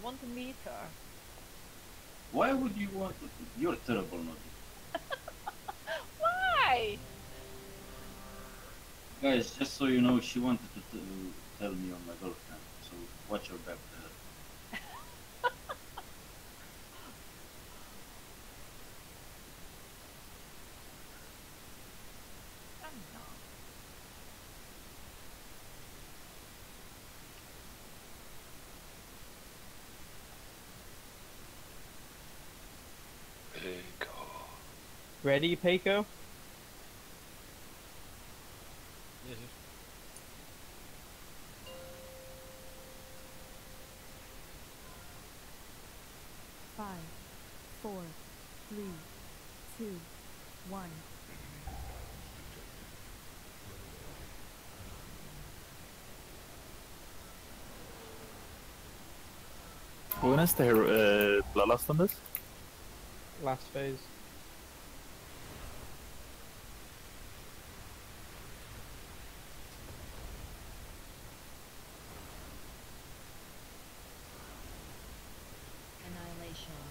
want to meet her. Why would you want to? You're terrible, Nodi. Why? Guys, just so you know, she wanted to tell me on my girlfriend, so watch your back there. I'm not. Ready, Peiko? Yes. 5, 4, 3, 2, 1. When is the bloodlust on this? Last phase. Annihilation.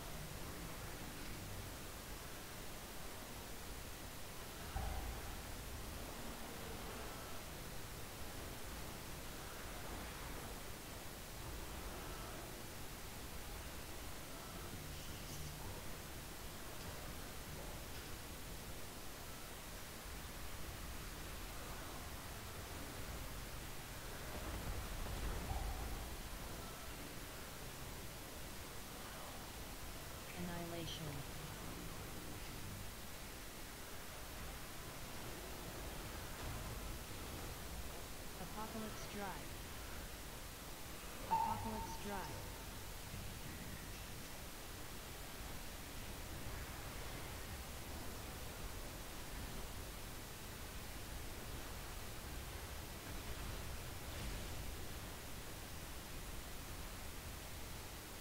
Annihilation. Apocalypse Drive. Apocalypse Drive.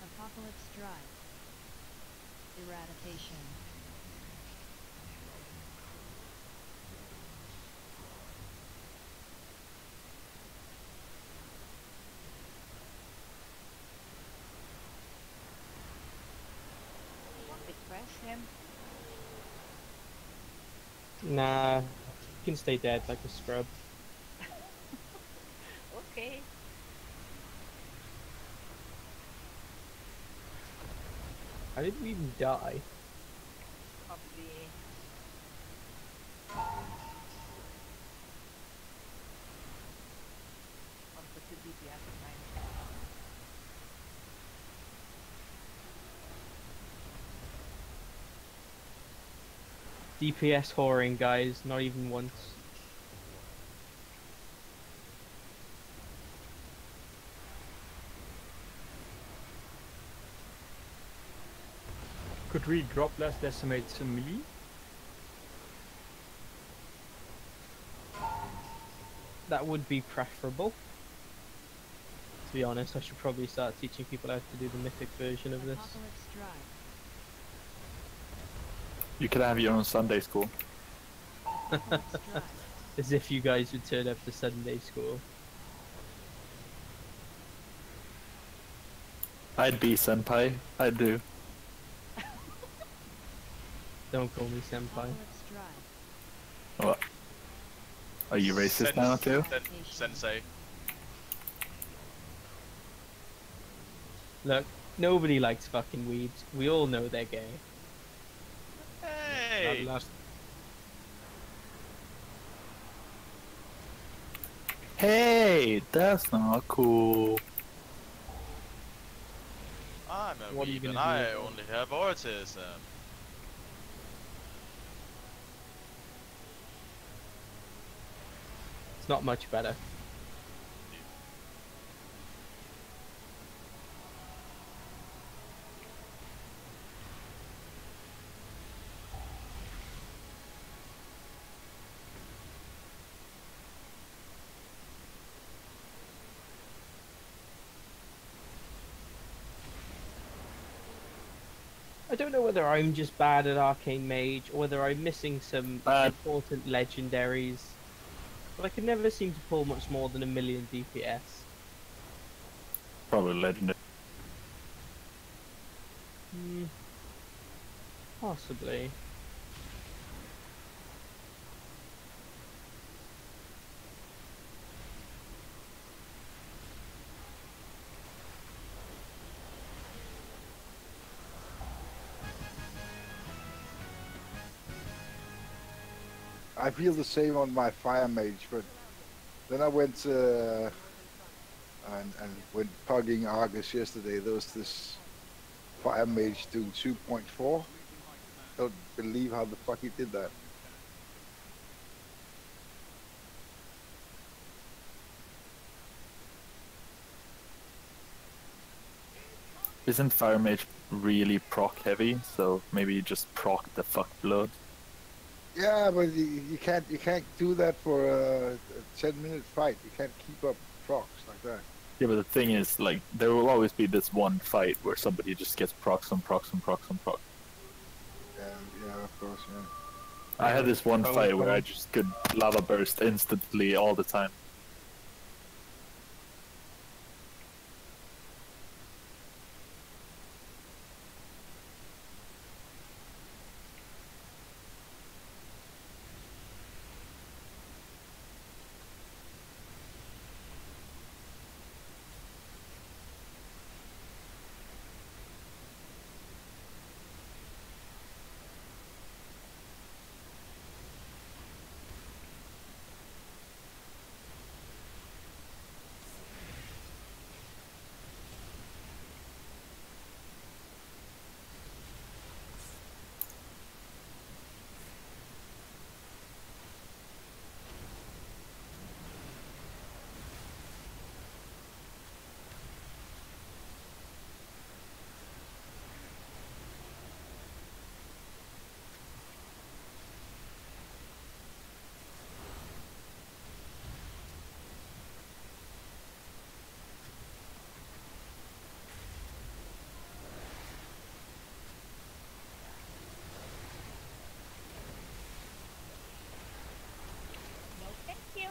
Apocalypse Drive. Eradication. Want to crash him? Nah, you can stay dead like a scrub. Okay. How did we even die? Probably. Of the 2 DPS of mine. DPS whoring, guys, not even once. Could we drop less decimates to melee? That would be preferable. To be honest, I should probably start teaching people how to do the mythic version of this. Apocalypse Drive. You could have your own Sunday school. Apocalypse Drive. As if you guys would turn up to Sunday school. I'd be senpai. I'd do. Don't call me senpai. Apocalypse Drive. What? Are you racist now too? Sensei. Look, nobody likes fucking weebs. We all know they're gay. Hey! Hey, that's not cool. I'm a What are you weeb and gonna do I with only have autism. It's not much better. I don't know whether I'm just bad at Arcane Mage or whether I'm missing some important legendaries, but I can never seem to pull much more than 1,000,000 DPS. Probably legendary. Hmm, possibly. I feel the same on my fire mage, but then I went and went pugging Argus yesterday. There was this fire mage doing 2.4. Don't believe how the fuck he did that. Isn't Fire Mage really proc heavy? So maybe you just proc the fuck blood. Yeah, but you can't do that for a 10-minute fight. You can't keep up procs like that. Yeah, but the thing is, like, there will always be this one fight where somebody just gets procs on procs on procs on procs. Yeah, of course, yeah. I had this one Oh, fight where oh. I just could lava burst instantly all the time. No, thank you.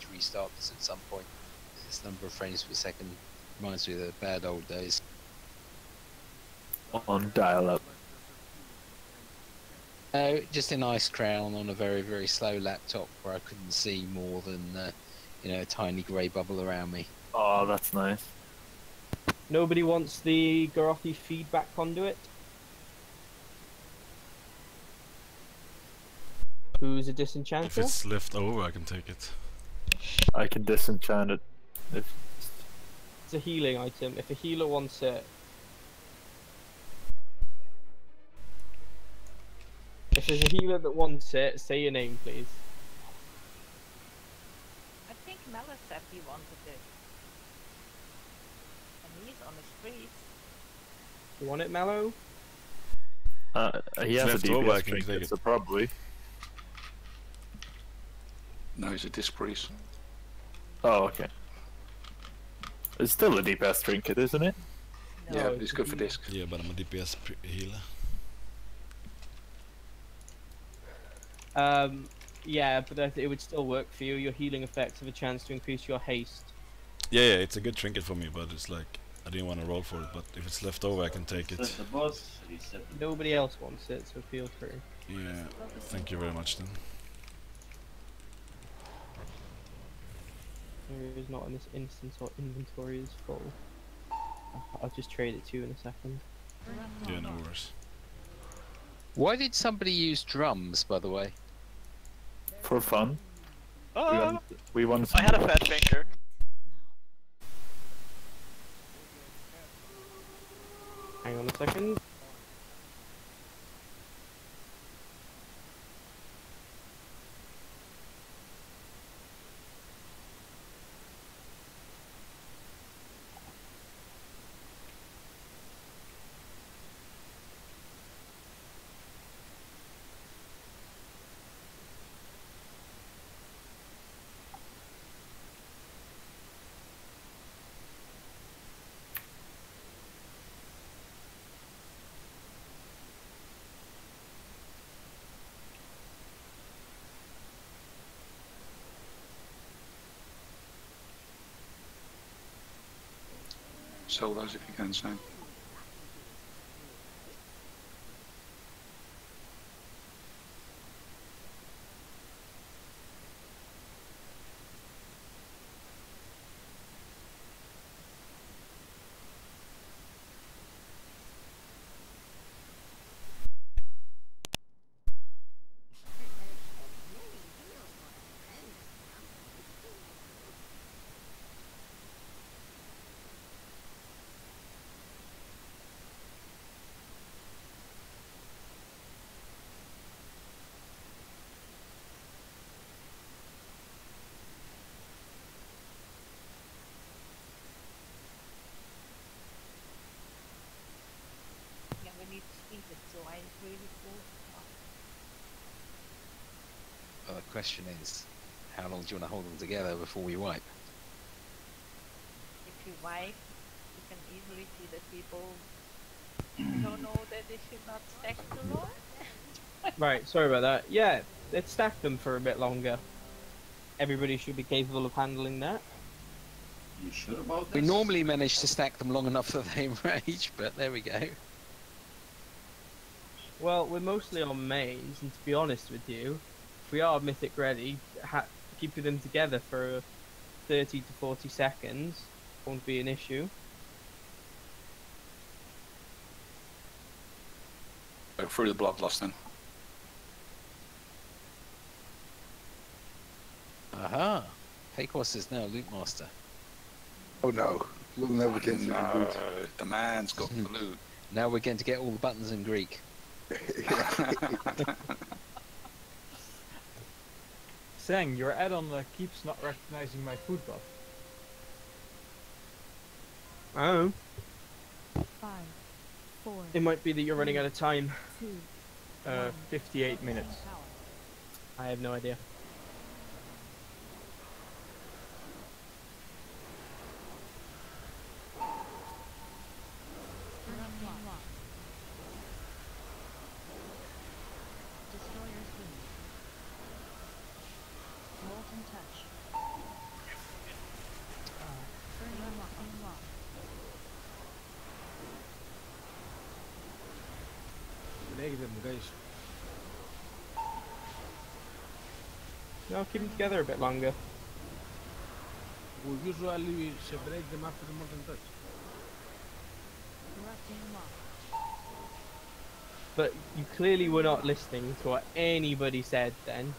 To restart this at some point. This number of frames per second reminds me of the bad old days. On dial-up. Just in Ice Crown on a very, very slow laptop where I couldn't see more than, a tiny grey bubble around me. Oh, that's nice. Nobody wants the Garothi feedback conduit? Who's a disenchanter? If it's left over, I can take it. I can disenchant it. If It's a healing item. If a healer wants it... If there's a healer that wants it, say your name, please. I think Mella said he wanted it. And he's on the streets. You want it, Mallow? he has a left over, I DPS can take trinket, it. so probably. No, he's a disc priest. Oh, okay. It's still a DPS trinket, isn't it? No, Yeah, it's it's a good for healer. disc. Yeah, but I'm a DPS healer. Yeah, but it would still work for you. Your healing effects have a chance to increase your haste. Yeah, it's a good trinket for me, but it's like I didn't want to roll for it. But if it's left over, I can take it. Reset the boss, reset the Nobody else wants it, so feel free. Yeah, thank you very much then. There is not in this instance or inventory is full. I'll just trade it to you in a second. Yeah, no worries. Why did somebody use drums, by the way? For fun. Oh, We want I had a fat finger. Hang on a second. solos if you can, Sam. Yeah, we need to speed it, so I agree with both. Well, the question is, how long do you want to hold them together before we wipe? If you wipe, you can easily see that people don't know that they should not stack too long. Right, sorry about that. Yeah, let's stack them for a bit longer. Everybody should be capable of handling that. You sure about We this? normally manage to stack them long enough that they enrage, but there we go. Well, we're mostly on mains, and to be honest with you, if we are mythic ready, keeping them together for 30 to 40 seconds won't be an issue. Go through the bloodlust then. Aha! Paycos is now loot master. Oh no, we'll never get to the No, loot. the man's got the loot. Now we're going to get all the buttons in Greek. Sang, your add-on keeps not recognizing my food buff. Oh, 5, 4, it might be that you're running out of time. 2, 58 minutes. power. I have no idea. Unlock. Destroyer's Wind. Molten Touch. Burning Lock. Unlock. No, keep them together a bit longer. Corrupting Lock. But you clearly were not listening to what anybody said then.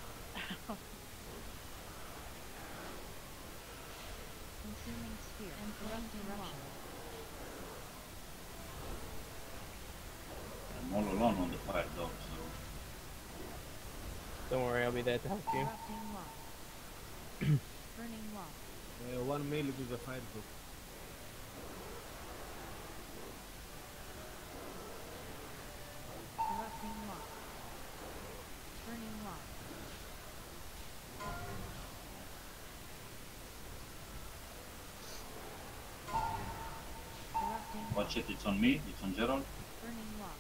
Consuming Sphere. And corrupting Lock. I'm all alone on the fire dog, so Don't worry, I'll be there to help you. Corrupting Lock. Burning Lock. One mail to the fire book. Corrupting Lock. Burning Lock. Corrupting Lock. watch it. It's on me. It's on Gerald. Burning Lock.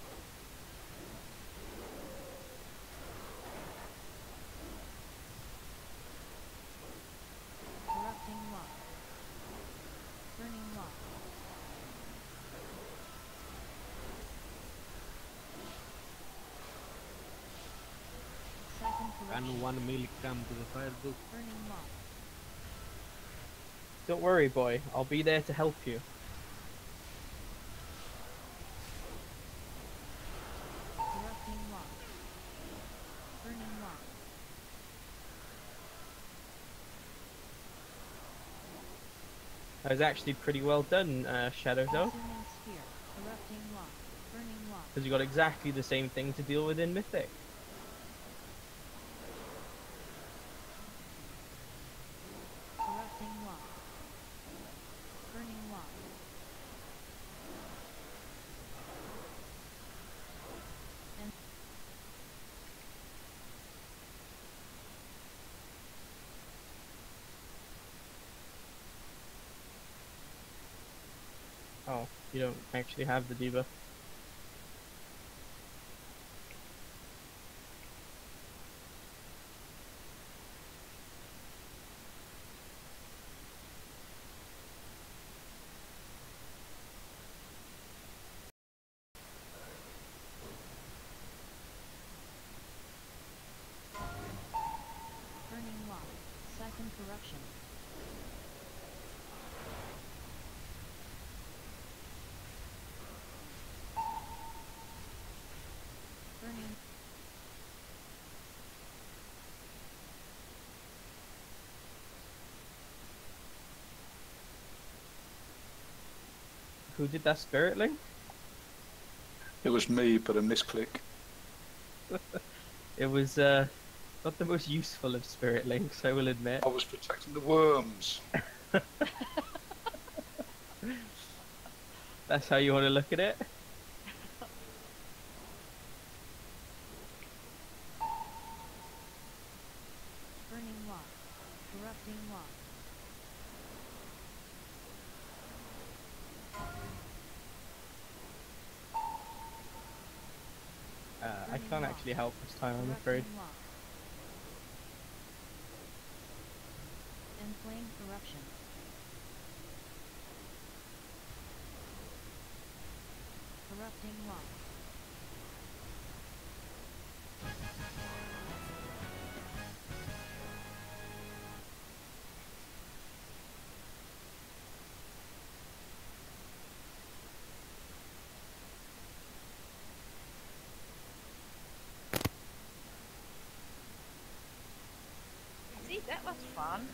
Corrupting Lock. Burning Lock. Second corruption. One mail come to the fire book. Burning Lock. Don't worry, boy. I'll be there to help you. Corrupting Lock. Burning Lock. That was actually pretty well done, Shadow Dog. Consuming Sphere. Corrupting Lock. Burning Lock. Because you got exactly the same thing to deal with in Mythic. Corrupting Lock. Burning Lock. And Oh, you don't actually have the debuff. Who did that spirit link? It was me, but a misclick. It was not the most useful of spirit links, I will admit. I was protecting the worms. That's how you want to look at it? Burning Lock. Corrupting Lock. I can't actually help this time, I'm afraid. Corrupting Lock. Inflame Corruption. Corrupting Lock. See, that was fun.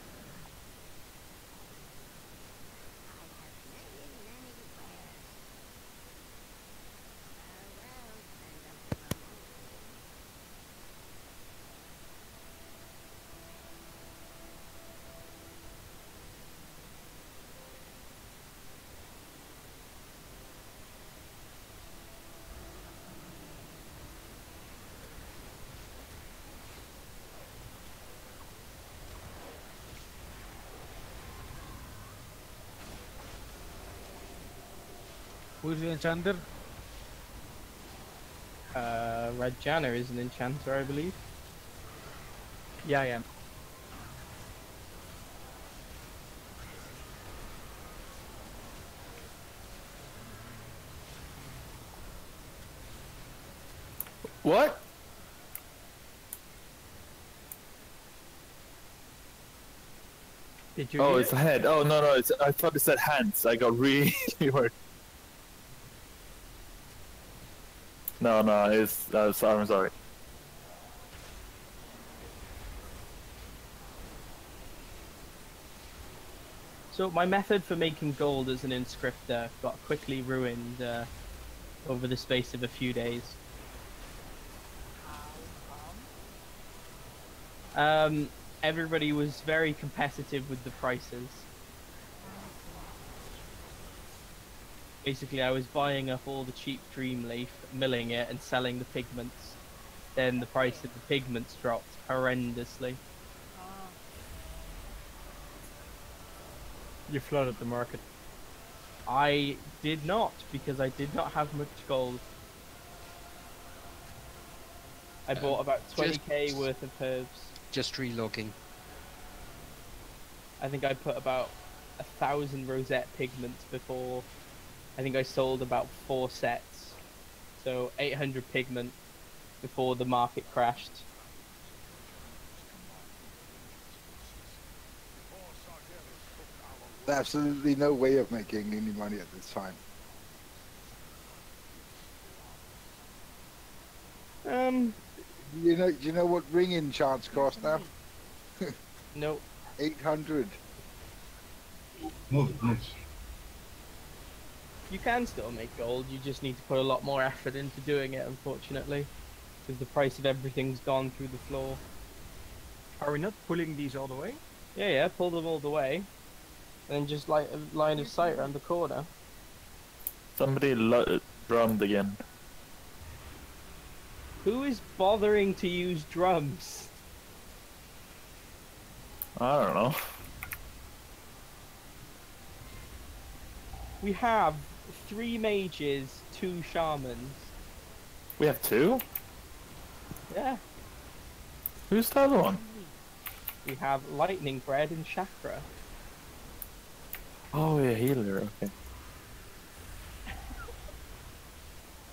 Who's the enchanter? Rajana is an enchanter, I believe. Yeah, I am. What? Did you Oh, hear it's it? a head. Oh, no, no. I thought it said hands. I got really worried. No, no. I'm sorry. So my method for making gold as an inscriptor got quickly ruined over the space of a few days. Everybody was very competitive with the prices. Basically, I was buying up all the cheap Dreamleaf, milling it, and selling the pigments. Then the price of the pigments dropped horrendously. You flooded the market. I did not, because I did not have much gold. I bought about 20k worth of herbs. Just relogging. I think I put about 1,000 rosette pigments before. I think I sold about 4 sets. So 800 pigment before the market crashed. There's absolutely no way of making any money at this time. Do you know what ring enchants cost now? Nope. 800. Move. You can still make gold, you just need to put a lot more effort into doing it, unfortunately. Because the price of everything's gone through the floor. Are we not pulling these all the way? Yeah, pull them all the way. And then just like a line of sight around the corner. Somebody drummed again. Who is bothering to use drums? I don't know. We have 3 mages, 2 shamans. We have 2? Yeah. Who's the other one? We have lightning bread and chakra. Oh, yeah, healer. Okay.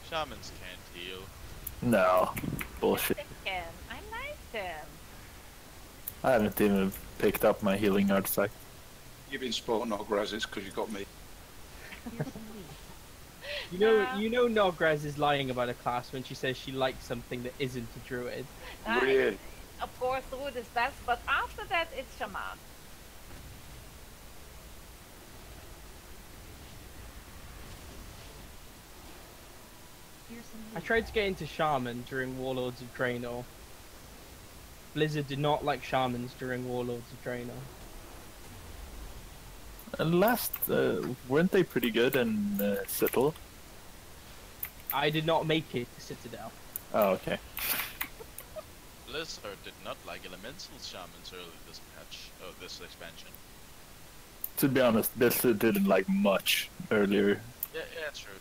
Shamans can't heal. No. Bullshit. Yes, they can. I like them. I haven't even picked up my healing artifact. You've been sporting Ograzes because you got me. You know Nograz is lying about a class when she says she likes something that isn't a druid. Really? Of course, the wood is best, but after that, it's shaman. Fearsome I leap. tried to get into Shaman during Warlords of Draenor. Blizzard did not like Shamans during Warlords of Draenor. And last, weren't they pretty good in Citadel? I did not make it to Citadel. Oh, okay. Blizzard did not like elemental shamans early this patch, this expansion. To be honest, Blizzard didn't like much earlier. Yeah, true.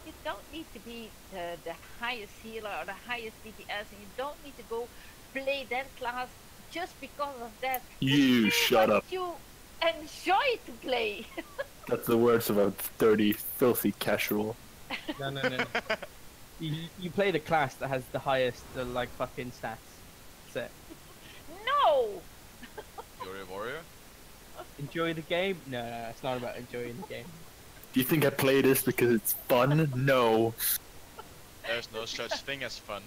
You don't need to be the highest healer or the highest DPS, and you don't need to go play that class just because of that. You shut up. You enjoy to play. That's the words of a dirty, filthy casual. No. You play the class that has the highest, like, fucking stats. That's it. No! You're a warrior? Enjoy the game? No, it's not about enjoying the game. Do you think I play this because it's fun? No. There's no such thing as fun.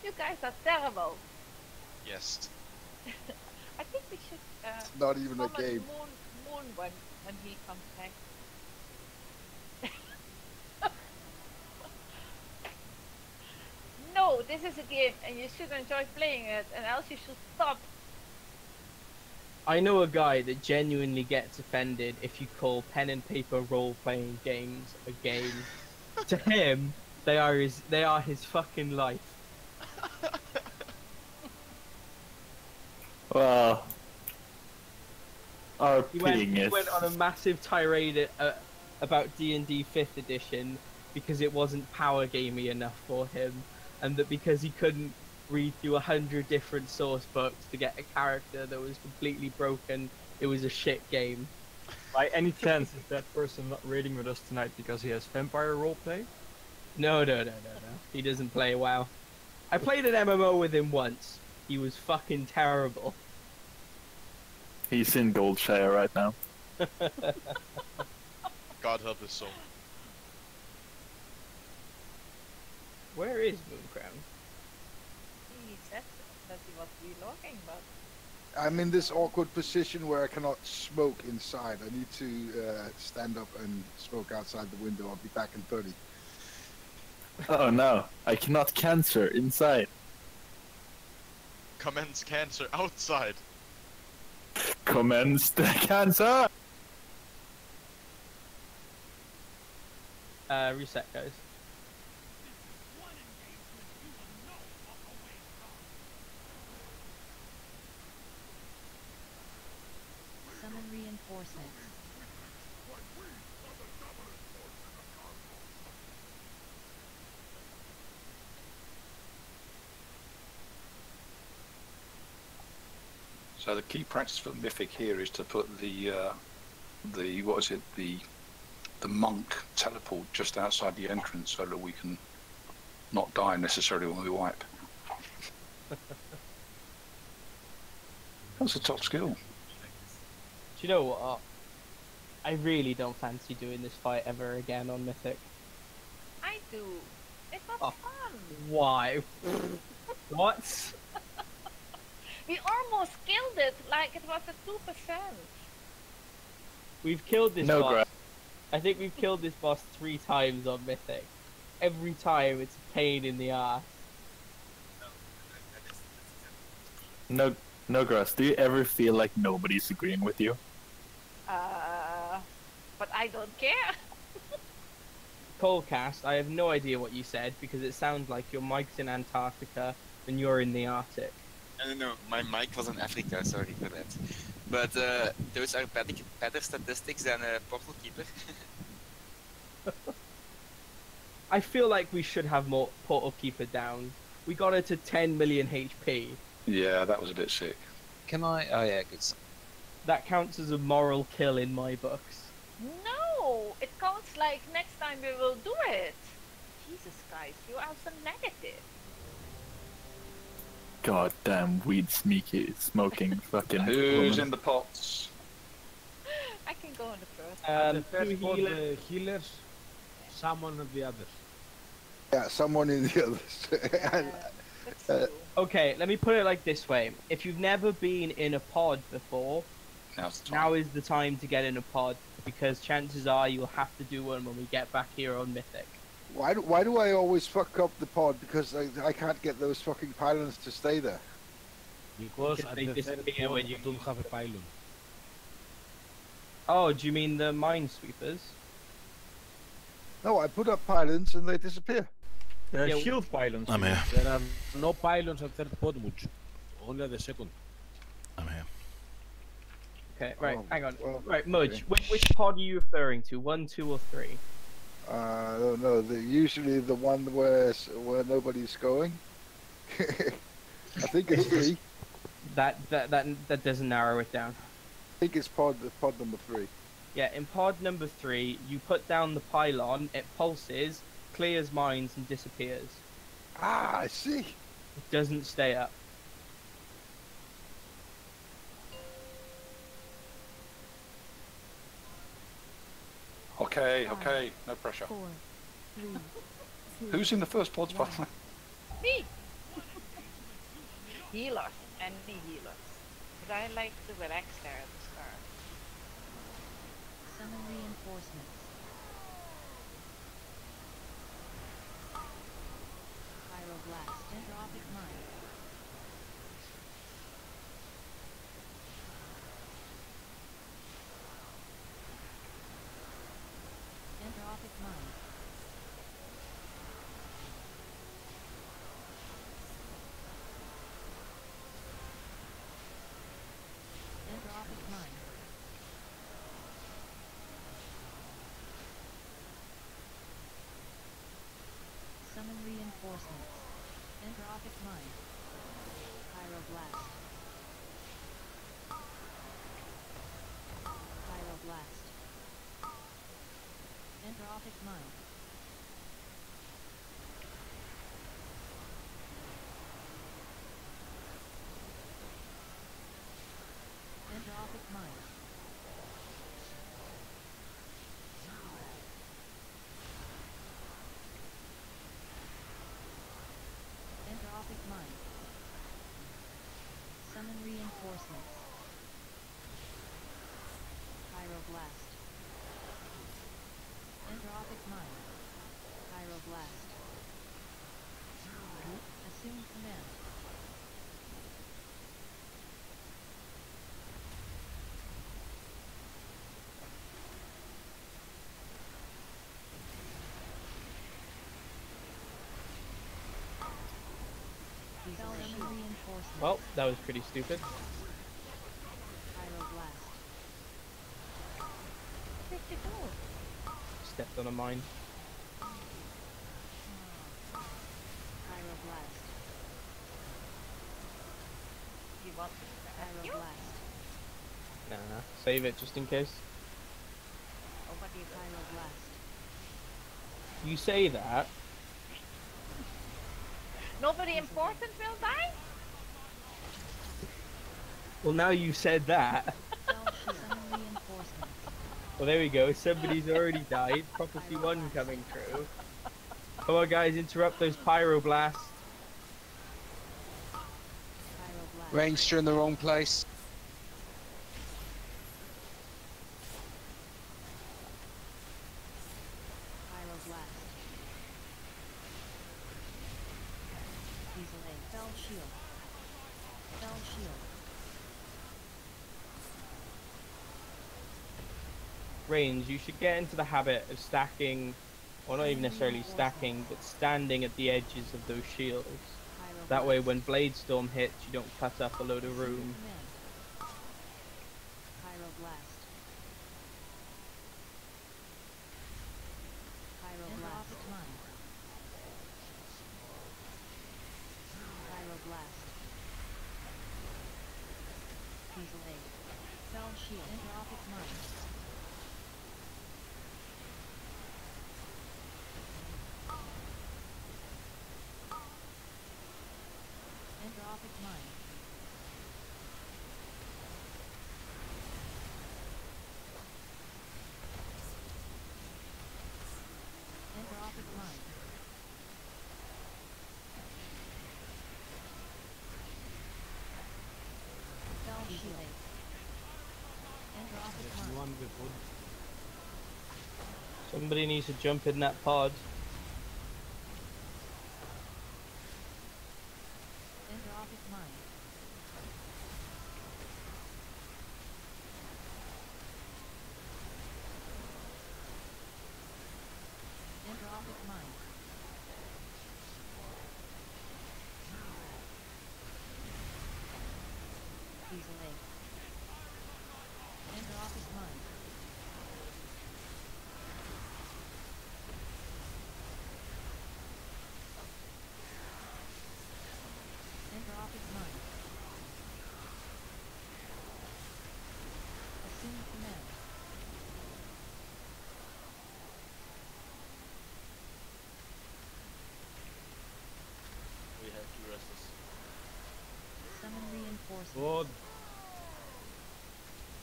You guys are terrible. Yes. I think we should Not even a summon game. Moon when he comes back. No, this is a game and you should enjoy playing it, and else you should stop. I know a guy that genuinely gets offended if you call pen and paper role-playing games a game. To him, they are his fucking life. Well, our He ping is. went on a massive tirade about D&D 5th edition because it wasn't power gamey enough for him, and that because he couldn't read through 100 different source books to get a character that was completely broken, it was a shit game. By any chance, is that person not raiding with us tonight because he has vampire roleplay? No. He doesn't play WoW. I played an MMO with him once. He was fucking terrible. He's in Goldshire right now. God help his soul. Where is Mooncrown? He said that he was relogging, but I'm in this awkward position where I cannot smoke inside. I need to stand up and smoke outside the window. I'll be back in 30. Oh no, I cannot cancer inside. Commence cancer outside. Commence the cancer! Reset, guys. Summon reinforcements. So the key practice for Mythic here is to put the what is it, the monk teleport just outside the entrance so that we can not die necessarily when we wipe. That's a top skill. Do you know what? I really don't fancy doing this fight ever again on Mythic. I do. It was Oh. fun. Why? What? We almost killed it like it was a 2%. We've killed this No, boss. Greg. I think we've killed this boss 3 times on Mythic. Every time it's a pain in the ass. No, Grass, do you ever feel like nobody's agreeing with you? But I don't care. Coldcast, I have no idea what you said because it sounds like your mic's in Antarctica and you're in the Arctic. No, my mic was in Africa, sorry for that. But those are better statistics than a Portal Keeper. I feel like we should have more Portal Keeper down. We got her to 10 million HP. Yeah, that was a bit sick. Can I? Oh yeah, good. That counts as a moral kill in my books. No, it counts like next time we will do it. Jesus guys, you are so negative. God damn weed smoking fucking Who's woman. in the pots? I can go in the first. The first two for healers. the healers, someone of the others. Yeah, someone in the others. That's true. Okay, let me put it like this way. If you've never been in a pod before, Now's the time. now is the time to get in a pod. because chances are you'll have to do one when we get back here on Mythic. Why do I always fuck up the pod? Because I can't get those fucking pylons to stay there. Because at they the third disappear pod when you you- don't have a pylon. Oh, do you mean the minesweepers? No, I put up pylons and they disappear. The Yeah, shield pylons. I'm here. There are no pylons at third pod, Much. Only at the second. I'm here. Okay, right, Oh, hang on. well, Right, Mudge, okay. which pod are you referring to? 1, 2, or 3? I don't know. Usually the one where nobody's going. I think it's 3. That doesn't narrow it down. I think it's pod number 3. Yeah, in pod number 3, you put down the pylon, it pulses, clears mines, and disappears. Ah, I see. It doesn't stay up. Okay, okay, no pressure. 4, 3, 2, Who's in the first pods, by the way? Me! Healers, any healers. But I like to relax there at the start. summon reinforcements. Pyroblast, Entropic Mine. Entropic Mine. Entropic Mine. Summon reinforcements. Entropic Mine. Pyroblast. Pyroblast. Entropic Mine. Entropic Mine. Entropic Mine. Summon reinforcements. Pyroblast. Entropic Mine. Pyroblast. Assume command. Summon reinforcements. Well, that was pretty stupid. Pyroblast. Where'd you go? Stepped on a mine. Pyroblast. You want to Pyroblast. Nah, save it just in case. Nobody will. Pyroblast. You say that. Nobody important will die? Well, now you said that. Summon reinforcements. Well, there we go. Somebody's already died. Prophecy 1 coming true. Come on, guys, interrupt those pyroblasts. Pyroblast. Ranger in the wrong place. Pyroblast. Diesel A. Fell shield. Fell shield. Range, you should get into the habit of stacking, or not even necessarily stacking, but standing at the edges of those shields. That way, when Blade Storm hits, you don't cut up a load of room. Pyroblast. Pyroblast. Mine. Pyroblast. Diesel A. Fell shield. Entropic mine. Entropic mine. Somebody needs to jump in that pod. Entropic mine. Entropic mine. Easily. Entropic mine. Entropic mine. Assume command. We have to rest us. Summon reinforcements. God.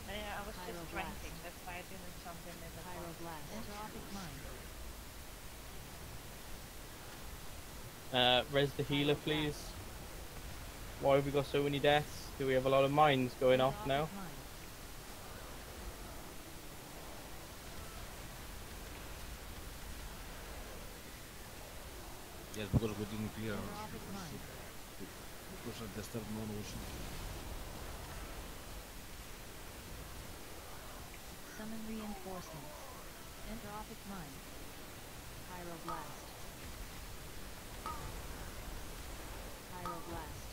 Yeah, I was just Pyroblast. drinking. That's why I didn't jump in the pod. Pyroblast. Entropic mine. Res the healer, please. Why have we got so many deaths? Do we have a lot of mines going off now? Entropic mine. Yes, because we didn't clear our Entropic mine. because at the start no one was Summon reinforcements. Entropic mine. Pyroblast. Pyroblast.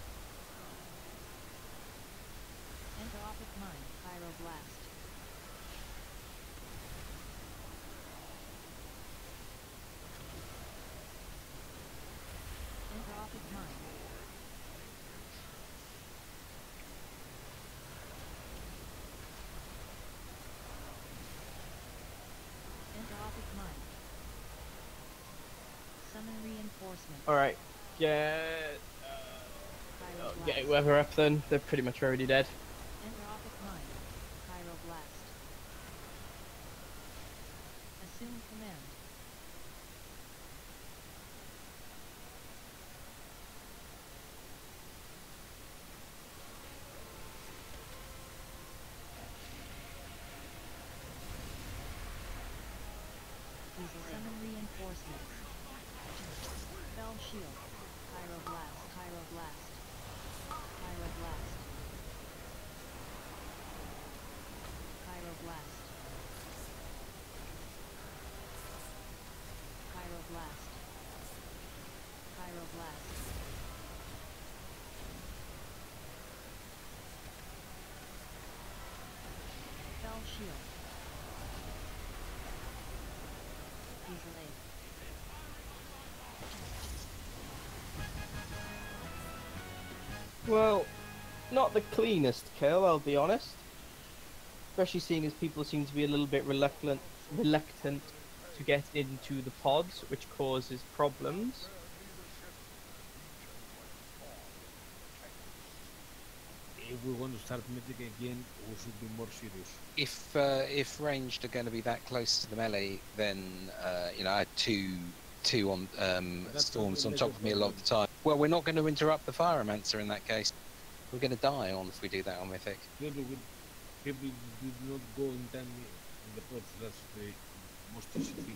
Entropic mine. Pyroblast. Entropic mine. Entropic mine. Summon reinforcements. Alright, get Pyroblast. whoever up then. They're pretty much already dead. Entropic mine. Pyroblast. Assume command. Summon reinforcements. Spell shield. Pyroblast. Pyroblast. Pyroblast. Pyroblast. Pyroblast. Pyroblast. Spell shield. Easily. Well, not the cleanest kill, I'll be honest. Especially seeing as people seem to be a little bit reluctant to get into the pods, which causes problems. if we want to start mythic again, we should be more serious. If ranged are going to be that close to the melee, then you know I had two on storms on top of me a lot of the time. Well, we're not going to interrupt the Pyromancer in that case. We're going to die on if we do that on mythic. People did not go in time in the pods. That's the most easy thing.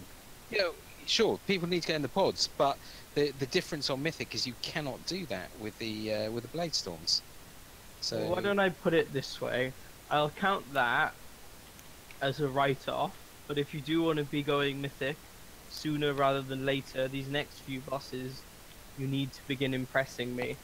You know, sure, people need to get in the pods, but the difference on mythic is you cannot do that with the blade storms. So Well, why don't I put it this way? I'll count that as a write-off, but if you do want to be going mythic sooner rather than later, these next few bosses, you need to begin impressing me.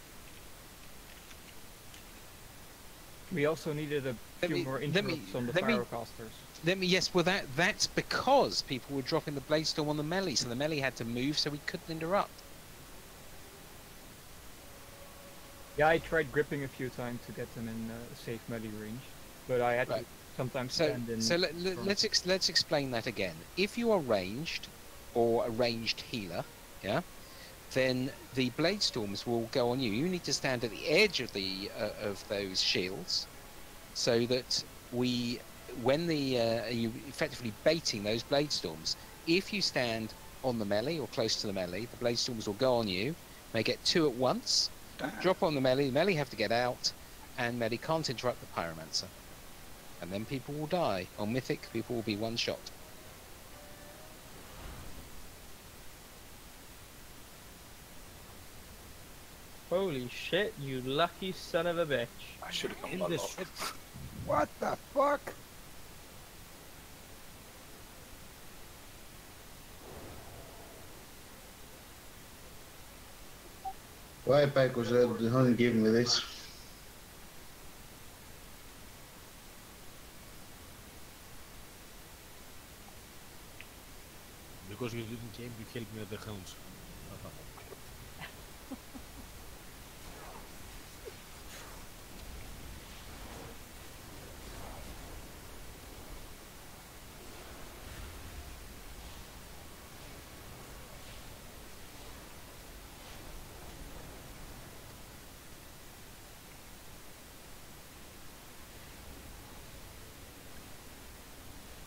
We also needed a few more interrupts on the Pyrocasters. Yes, well that's because people were dropping the blade storm on the melee, so the melee had to move so we couldn't interrupt. Yeah, I tried gripping a few times to get them in safe melee range, but I had to sometimes stand in. So let's explain that again. If you are ranged or a ranged healer, yeah, then the blade storms will go on you. You need to stand at the edge of the of those shields, so that when you effectively baiting those blade storms. If you stand on the melee or close to the melee, the blade storms will go on you. May get two at once. Drop on the melee have to get out, and melee can't interrupt the Pyromancer. And then people will die. On mythic, people will be one shot. Holy shit, you lucky son of a bitch. I should have gone In my the lot. shit. What the fuck? Why Paco said honey give me this? Because you didn't came to help me at the hounds.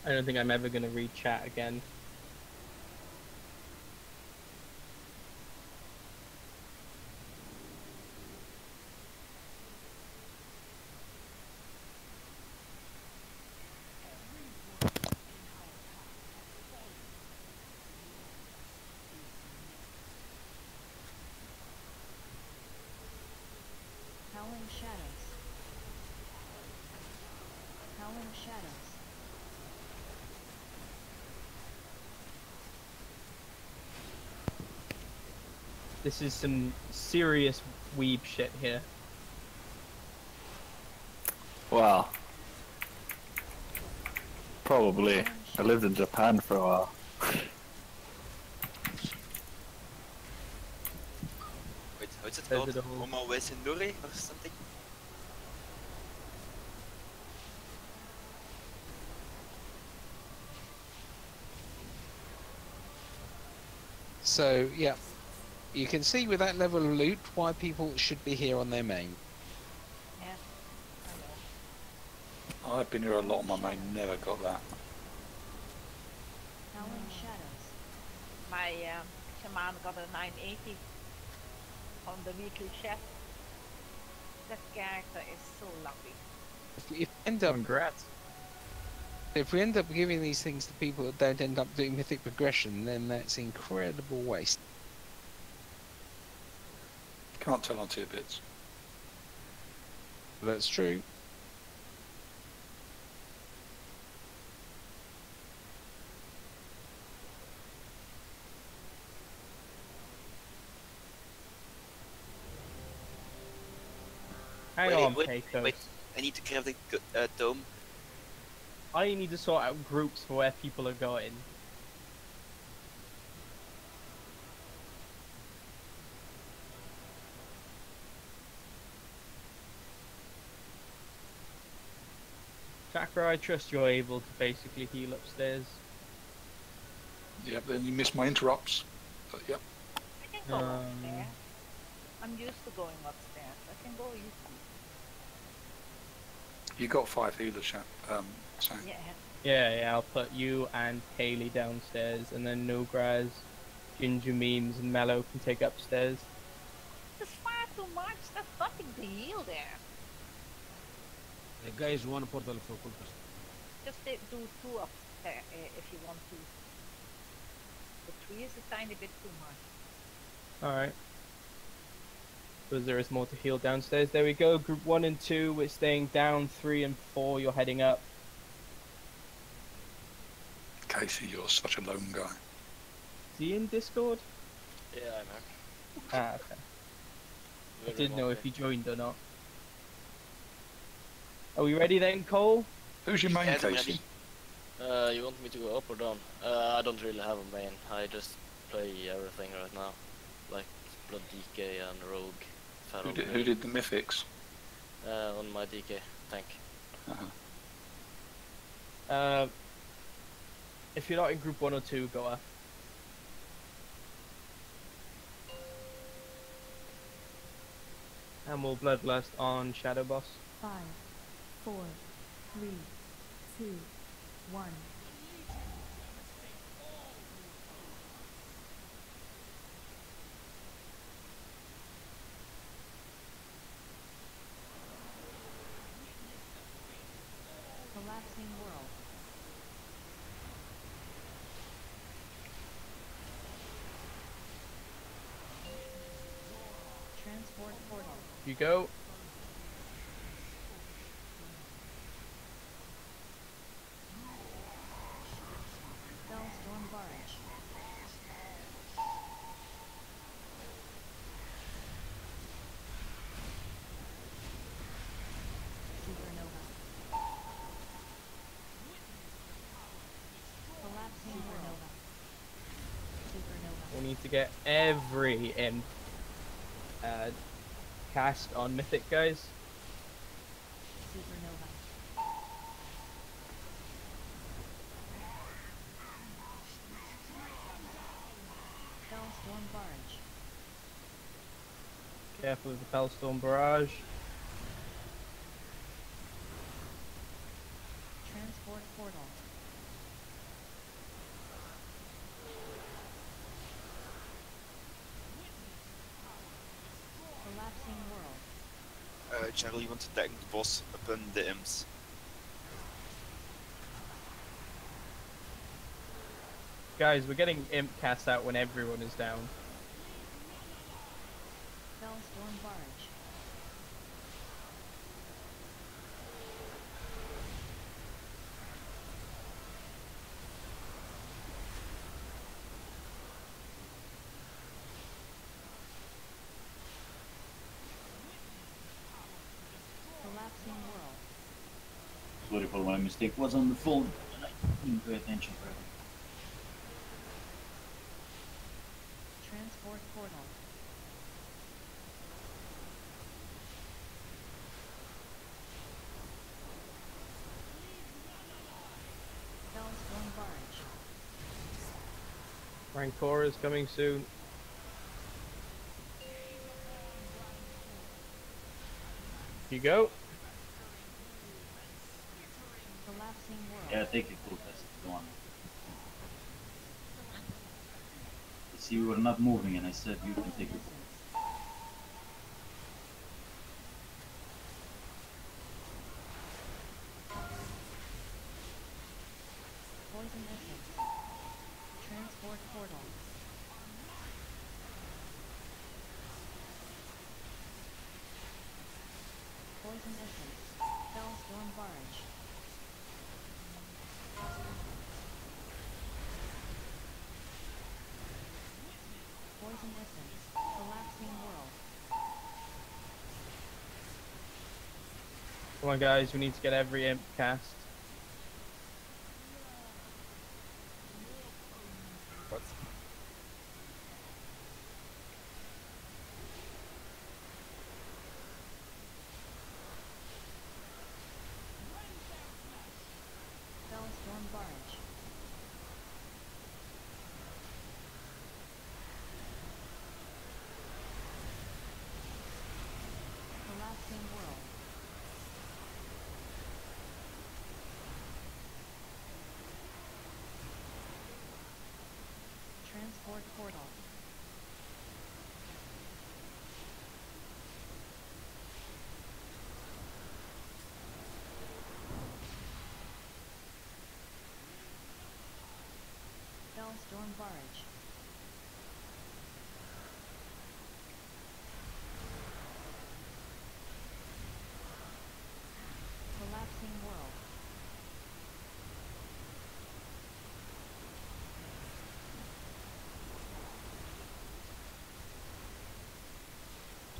I don't think I'm ever gonna read chat again. Howling shadows. Howling shadows. This is some serious weeb shit here. Well, probably. I lived in Japan for a while. Wait, how's it Says called? it all. Homo Wesenuri or something? So, yeah. You can see with that level of loot why people should be here on their main. Yeah, I know. I've been here a lot on my main, never got that. Howling shadows. My shaman got a 980 on the weekly chef. That character is so lucky. If we end up, Congrats. if we end up giving these things to people that don't end up doing mythic progression, then that's incredible waste. Can't tell on 2 bits. That's true. Hang on, Pecos. Wait, I need to grab the dome. I need to sort out groups for where people are going. Chakra, I trust you're able to basically heal upstairs. Yep, then you missed my interrupts. But yep. I can go upstairs. I'm used to going upstairs. I can go easily. You got 5 healers, Sam. Yeah. Yeah, I'll put you and Kaylee downstairs, and then Nograz, Ginger Memes, and Mellow can take upstairs. It's far too much. There's nothing to heal there. The guy is one portal for cultists. Just do 2 upstairs if you want to. The 3 is a tiny bit too much. Alright. Because there is more to heal downstairs. There we go. Group 1 and 2, we're staying down. 3 and 4, you're heading up. Casey, you're such a lone guy. Is he in Discord? Yeah, I'm here. Ah, okay. I didn't know if he joined or not. Are we ready then, Cole? Who's your main, Yeah, I'm Casey? ready. You want me to go up or down? I don't really have a main. I just play everything right now. Like Blood DK and Rogue. Who did the mythics? On my DK tank. If you're not in group 1 or 2, go up. And we'll Bloodlust on Shadow Boss. 5, 4, 3, 2, 1. Collapsing world. Transport You go. Bellstorm Barge. Supernova. Collapsing Supernova. Supernova. We need to get every imp cast on Mythic, guys. Supernova. Bellstorm Barge. Careful with the Fellstorm Barrage. Transport Portal. Collapsing World. Charlie, you want to tank the boss upon the imps. Guys, we're getting imp cast out when everyone is down. Bellstorm Barge. Collapsing World. Sorry for my mistake. Was on the phone and I didn't pay attention for it. Transport Portal. Bellstorm Barge. Antorus coming soon. You go. Collapsing World. Yeah, take it, cool test. Go on. You see, we were not moving, and I said you can take it. Poison Essence. Transport Portal. Poison Essence. Bellstorm Barge. Poison Essence. Collapsing World. Come on, guys, we need to get every imp cast. What? Bellstorm Barge. Collapsing World. Transport Portal. Bellstorm Barge. Collapsing World.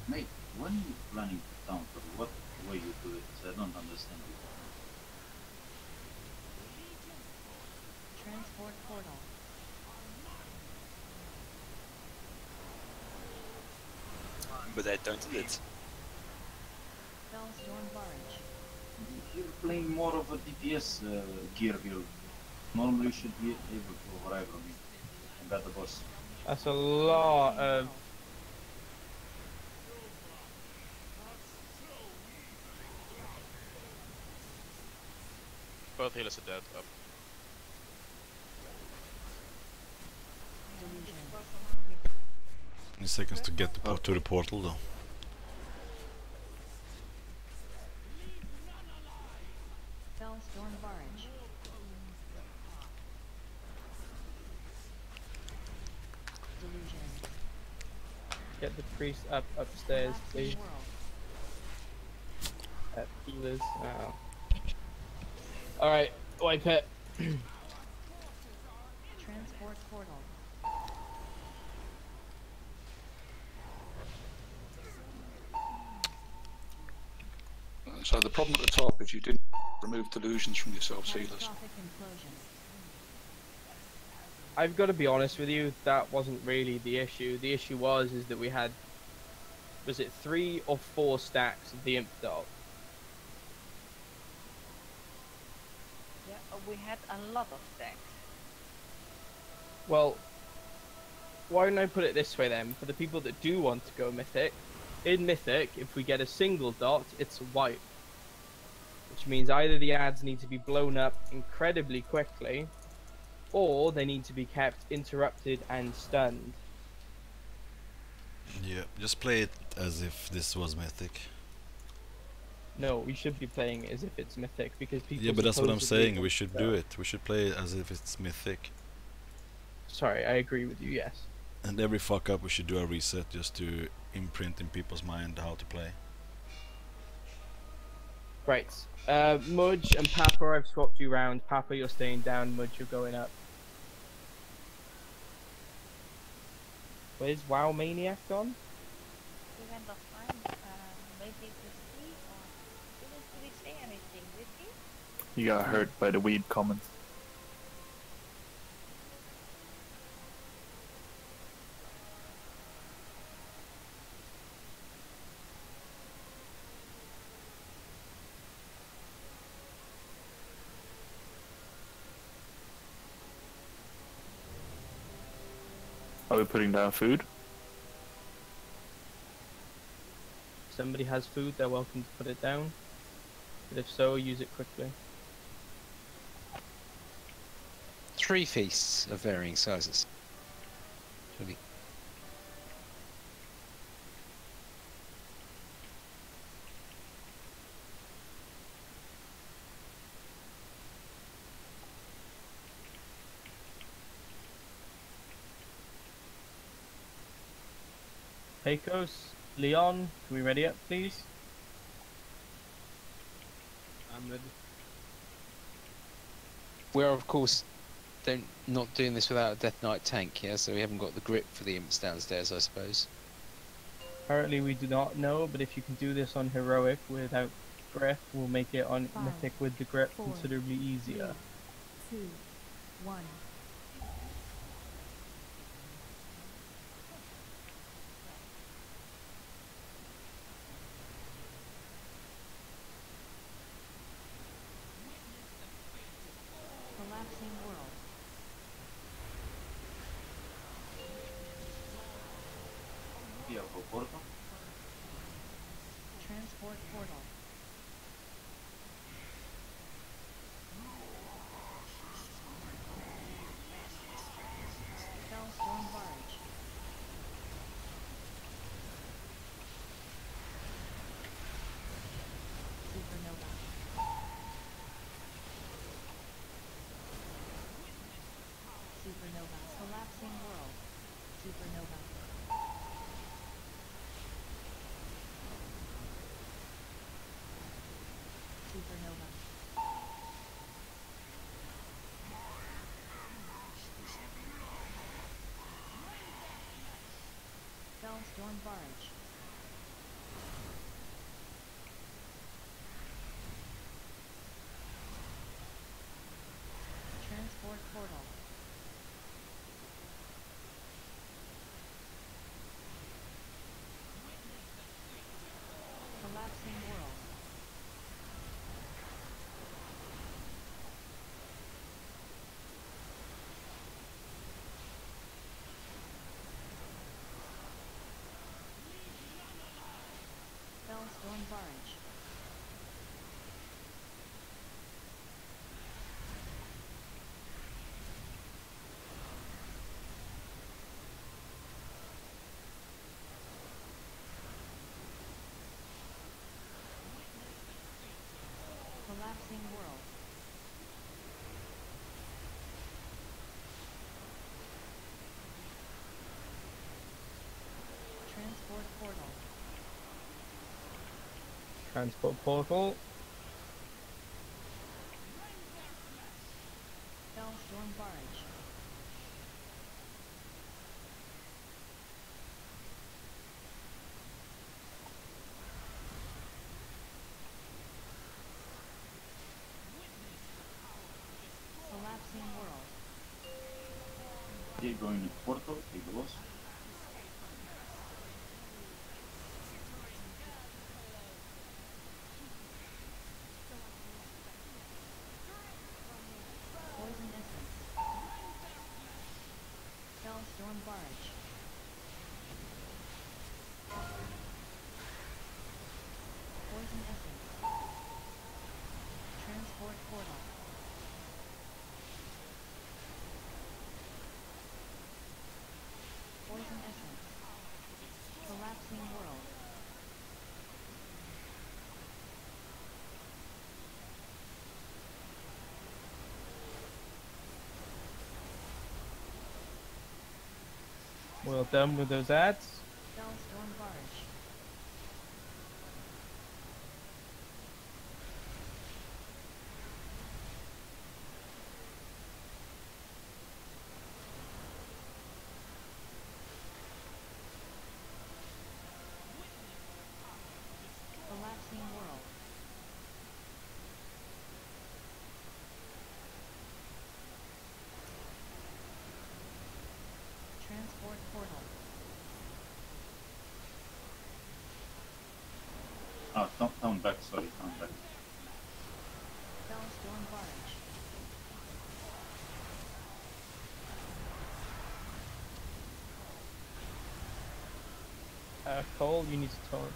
Mate, when you planning to counter, what way you do it? I don't understand it. Transport Portal. But I don't do it. Bellstorm Barge. If you're playing more of a DPS gear build, normally you should be able to override on me and got the boss. That's a lot of... Both healers are dead. Up. Delusion. Any seconds to get to the portal though. Bellstorm Barge. Delusion. Get the priest upstairs, Collapsing please. World. There's. All right, wipe it. Transport portal. So the problem at the top is you didn't remove delusions from yourself, healers. Catastrophic implosion. I've got to be honest with you, that wasn't really the issue. The issue was that we had, was it 3 or 4 stacks of the imp dog? Yeah, we had a lot of stacks. Well, why don't I put it this way then? For the people that do want to go Mythic, in Mythic, if we get a single dot, it's a wipe. Which means either the ads need to be blown up incredibly quickly, or they need to be kept interrupted and stunned. Yeah, just play it as if this was Mythic. No, we should be playing it as if it's Mythic, because people. Yeah, but that's what I'm supposedly saying. We want should to do go. it. We should play it as if it's Mythic. Sorry, I agree with you. Yes. And every fuck up, we should do a reset just to imprint in people's mind how to play. Right. Mudge and Papa, I've swapped you round. Papa, you're staying down. Mudge, you're going up. Where's WoW Maniac gone? We went offline, maybe to see, or did we say anything, did we? He got hurt by the weed comments. Are we putting down food? If somebody has food, they're welcome to put it down. But if so, use it quickly. 3 feasts of varying sizes. Really. Pecos, Leon, can we ready up, please? I'm ready. We're of course not doing this without a Death Knight tank, yeah, so we haven't got the grip for the imps downstairs, I suppose. Apparently we do not know, but if you can do this on Heroic without grip, we'll make it on 5, Mythic with the grip 4, considerably easier. 3, 2, 1. Collapsing world. Vehicle portal. Transport portal. Spellstorm barge. Supernova. Supernova. Collapsing world. Supernova. Supernova. Spellstorm barge. Transport portal. Collapsing world. Spellstorm barge. Collapsing world. Transport portal. Transport portal. Okay, going to Porto, take the boss. Poison essence. Hellstorm barge. Poison essence. Transport portal. Poison essence. Collapsing world. Well done with those ads. Hellstorm barge. Collapsing world. Transport portal. Ah, come back, sorry, come back. Hellstorm barge. Cole, you need to taunt.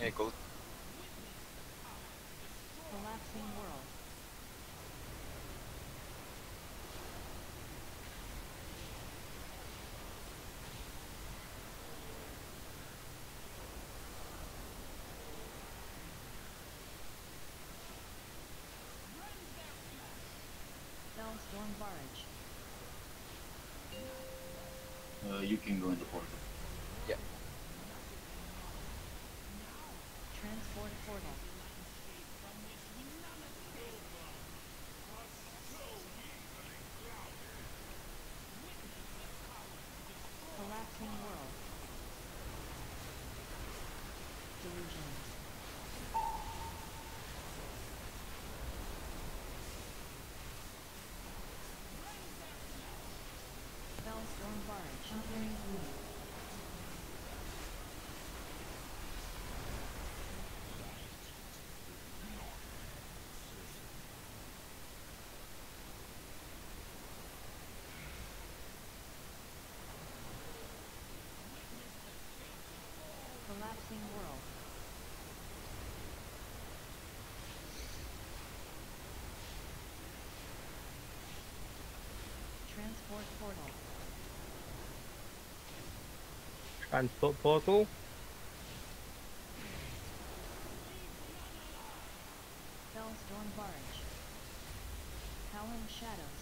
Yeah, cool. Collapsing world. Hellstorm barge. You can go in the Porto. Yeah. Transport portal. Collapsing world. Delusions. Hellstorm barge. Entering room. Collapsing world. Transport portal. Transport portal. Hellstorm barge. Howling shadows.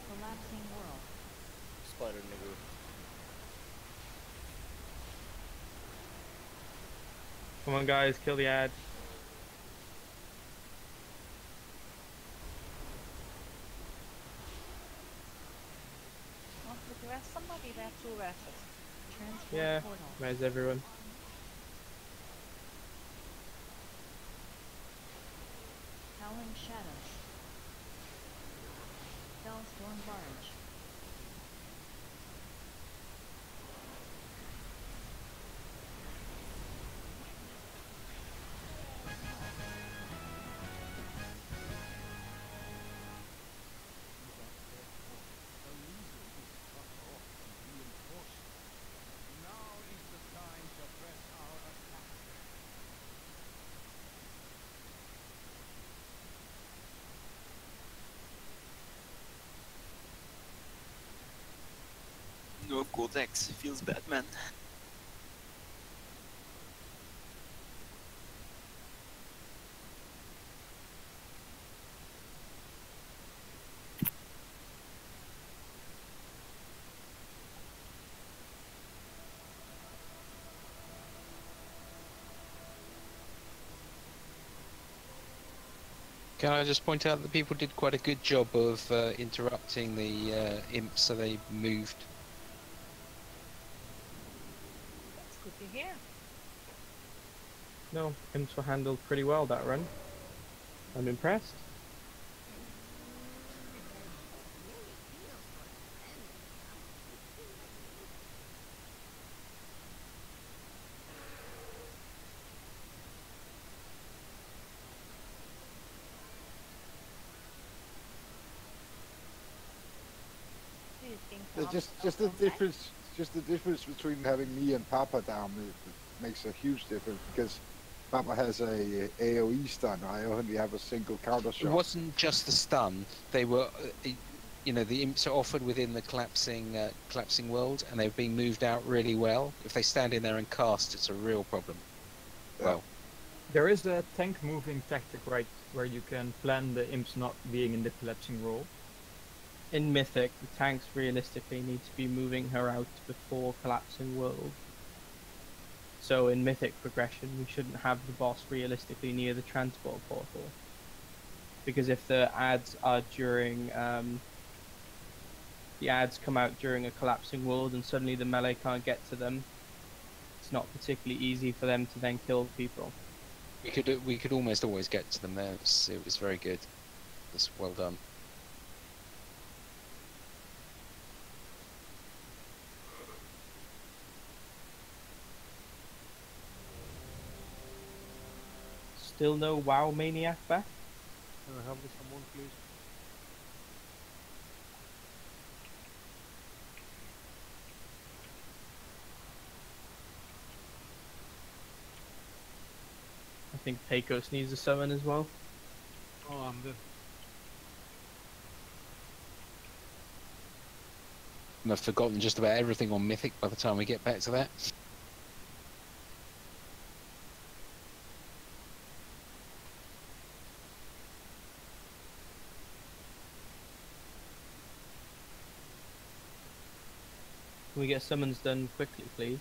Collapsing world. Spider nigger. Come on, guys, kill the ad. Want me to rest somebody? There are 2 verses. Transport Yeah, portal. where's everyone? Howling shadows. Hellstorm barge. No codex. Feels bad, man. Can I just point out that people did quite a good job of interrupting the imps so they moved? That's good to hear. No, imps were handled pretty well that run. I'm impressed. Do you think Just the difference, just the difference between having me and Papa down it makes a huge difference because Papa has a AOE stun. I only have a single counter It shot. wasn't just the stun. They were, you know, the imps are offered within the collapsing world, and they've been moved out really well. If they stand in there and cast, it's a real problem. Well, There is a tank moving tactic, right, where you can plan the imps not being in the collapsing role. In Mythic, the tanks realistically need to be moving her out before collapsing world. So in Mythic progression, we shouldn't have the boss realistically near the transport portal. Because if the ads are during, the ads come out during a collapsing world and suddenly the melee can't get to them, it's not particularly easy for them to then kill people. we could almost always get to them there. It was very good. It's well done. Still no WoW Maniac back? Can I have someone, please? I think Pecos needs a summon as well. Oh, I'm dead. And I've forgotten just about everything on Mythic by the time we get back to that. Can we get summons done quickly, please?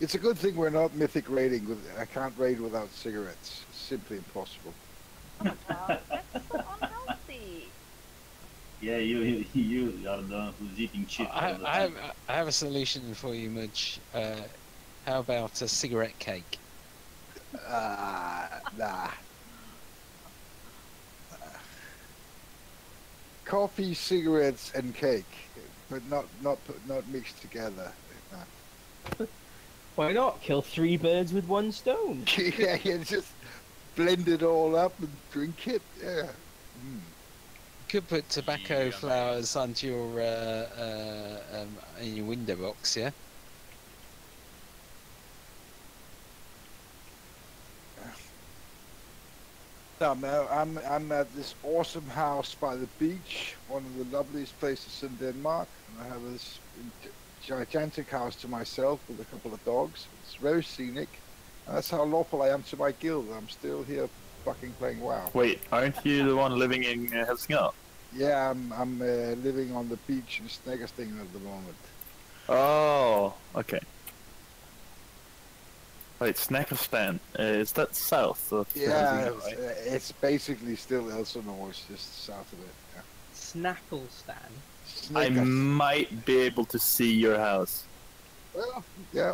It's a good thing we're not mythic raiding. I can't raid without cigarettes. It's simply impossible. Oh, wow, that's so unhealthy. Yeah, you are the one who's eating chips all the time. I have a solution for you, Mudge. How about a cigarette cake? Nah. Coffee, cigarettes, and cake, but not mixed together. Why not? Kill 3 birds with 1 stone. Yeah, just blend it all up and drink it. Yeah. Mm. Could put tobacco flowers onto your in your window box, yeah. No, I'm at this awesome house by the beach, one of the loveliest places in Denmark. And I have this gigantic house to myself with a couple of dogs. It's very scenic. And that's how lawful I am to my guild. I'm still here fucking playing WoW. Wait, aren't you the one living in Helsingør? Yeah, I'm living on the beach in Sneggerstingen at the moment. Oh, okay. Wait, Snackerstan, is that south of Yeah, Helsingør, right? it's basically still Elsinore, it's just south of it. Yeah. Snapplestan. I might be able to see your house. Well, yeah,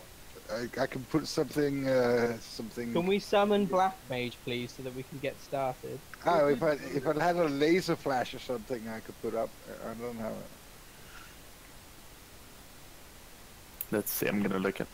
I can put something. Can we summon Black Mage, please, so that we can get started? Oh, if I had a laser flash or something, I could put up. I don't have it. Let's see, I'm gonna look at.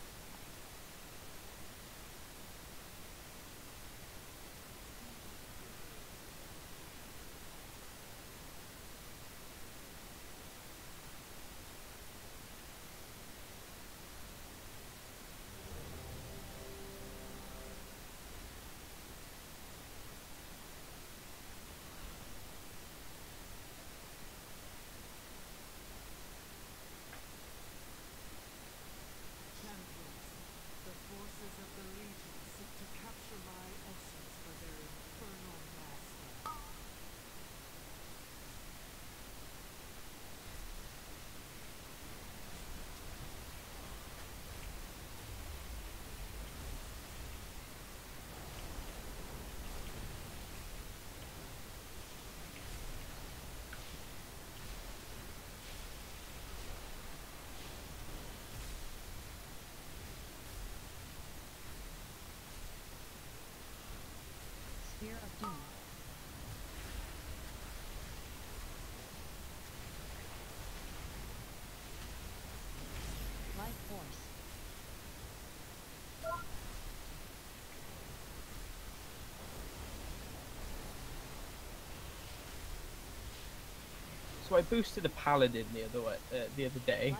So I boosted a paladin the other day,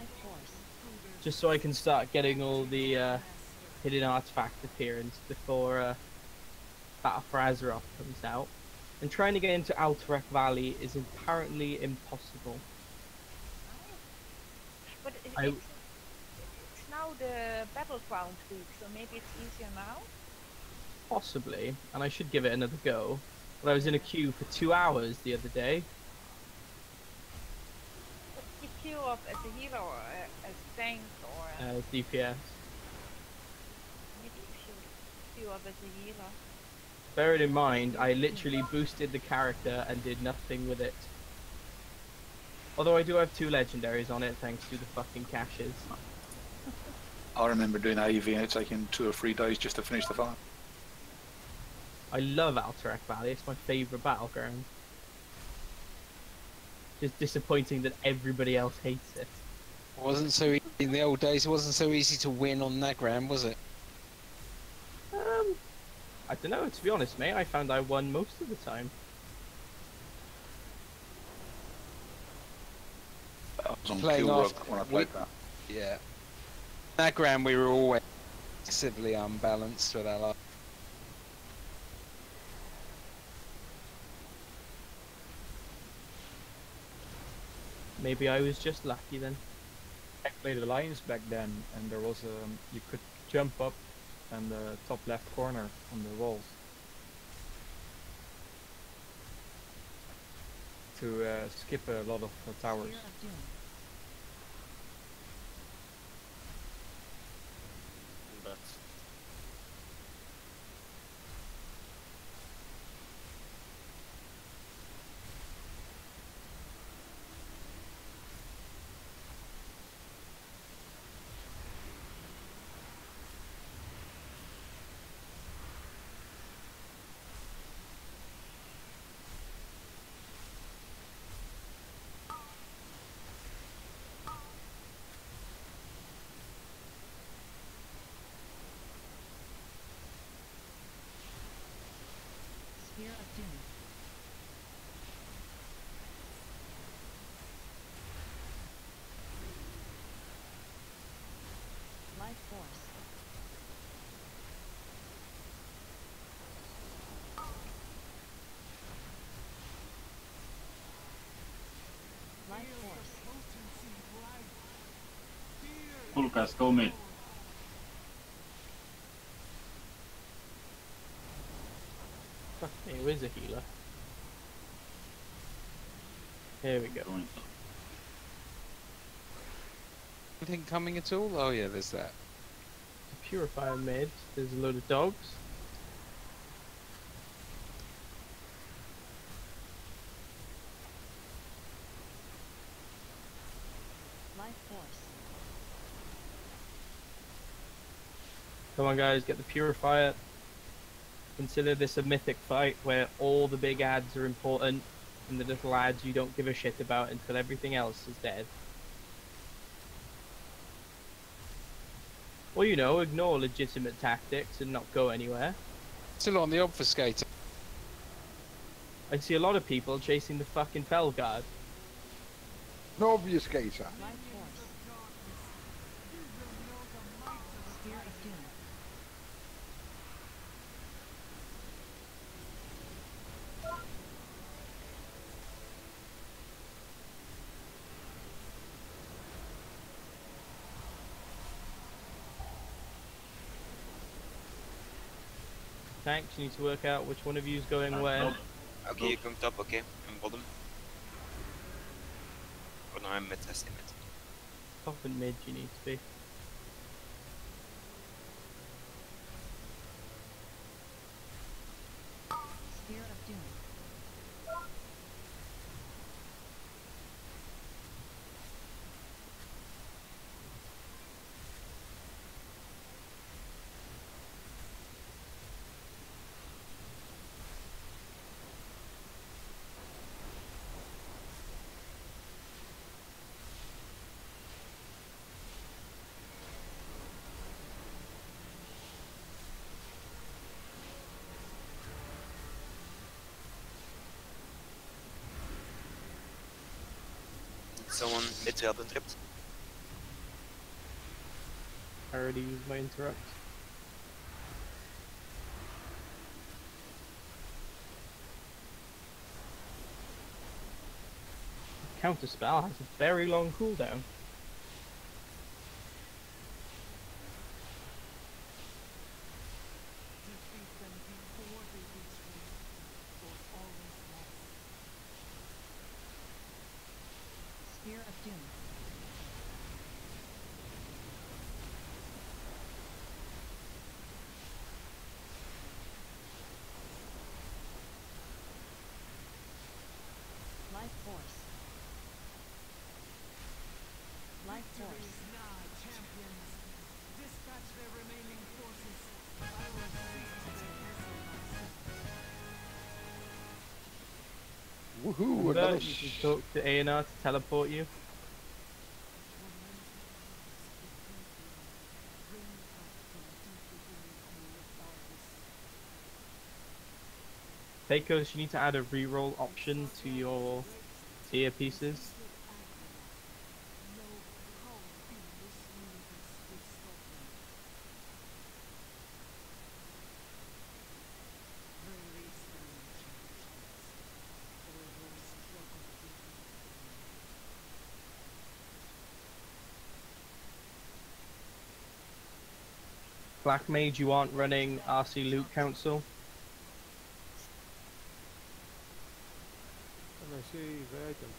just so I can start getting all the hidden artifact appearance before Battle for Azeroth comes out. And trying to get into Alterac Valley is apparently impossible. But it's now the Battleground week, so maybe it's easier now? Possibly, and I should give it another go. But I was in a queue for 2 hours the other day. But you queue up as a healer or as a tank or... DPS. Maybe you should queue up as a healer. Bearing in mind, I literally boosted the character and did nothing with it. Although I do have 2 legendaries on it thanks to the fucking caches. I remember doing AV and it taking 2 or 3 days just to finish the fight. I love Alterac Valley, it's my favourite battleground. Just disappointing that everybody else hates it. It wasn't so easy in the old days, it wasn't so easy to win on Nagram, was it? I don't know, to be honest, mate, I found I won most of the time. I was on Playing Kill off Rock when I played that. Yeah. Nagram we were always massively unbalanced with our life. Maybe I was just lucky then. I played Alliance back then, and there was you could jump up in the top left corner on the walls to skip a lot of towers. That's Spear of Doom. Life Force. Life Force. Full cast, go mid. Fuck me, where's a healer? Here we go. Anything coming at all? Oh yeah, there's that. Purifier mid, there's a load of dogs. Life Force. Come on guys, get the Purifier. Consider this a mythic fight where all the big ads are important and the little ads you don't give a shit about until everything else is dead. Or you know, ignore legitimate tactics and not go anywhere. Still on the Obfuscator. I see a lot of people chasing the fucking Felguard. No Obfuscator. Life Force. Spear of Doom. Tanks, you need to work out which one of you is going where. Okay, you come top, okay. I'm bottom. Oh no, I'm mid, I stay mid. Top and mid you need to be. Spear of Doom. someone mid-trail interrupt? I already used my interrupt. Counter spell has a very long cooldown. Spear of Doom. Life Force. Life Force. Champions, dispatch their remaining forces. I will see to their vessel. Woohoo! Remember, Another. you can talk to A&R to teleport you. Takos, you need to add a reroll option to your tier pieces. Black Mage, you aren't running RC Loot Council. Can I see the item?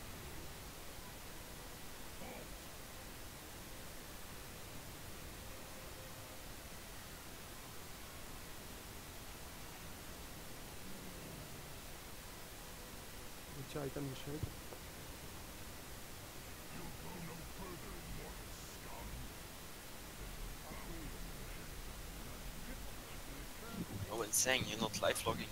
Which item is it? Oh, insane, you're not live logging.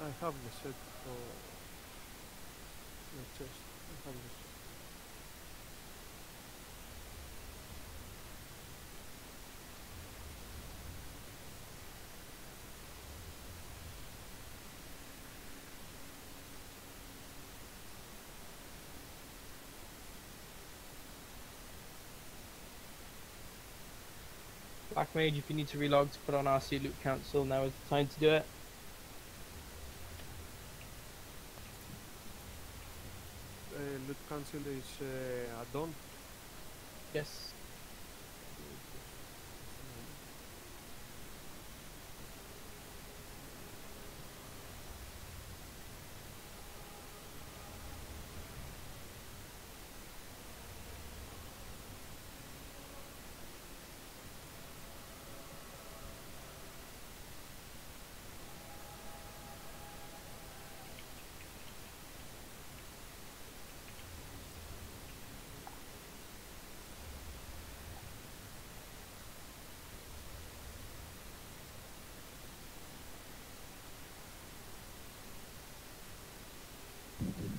I have the set for the chest. I have the set. Black Mage, if you need to relog to put on RC Loot Council, now is the time to do it. Loot cancel is add-on. Yes.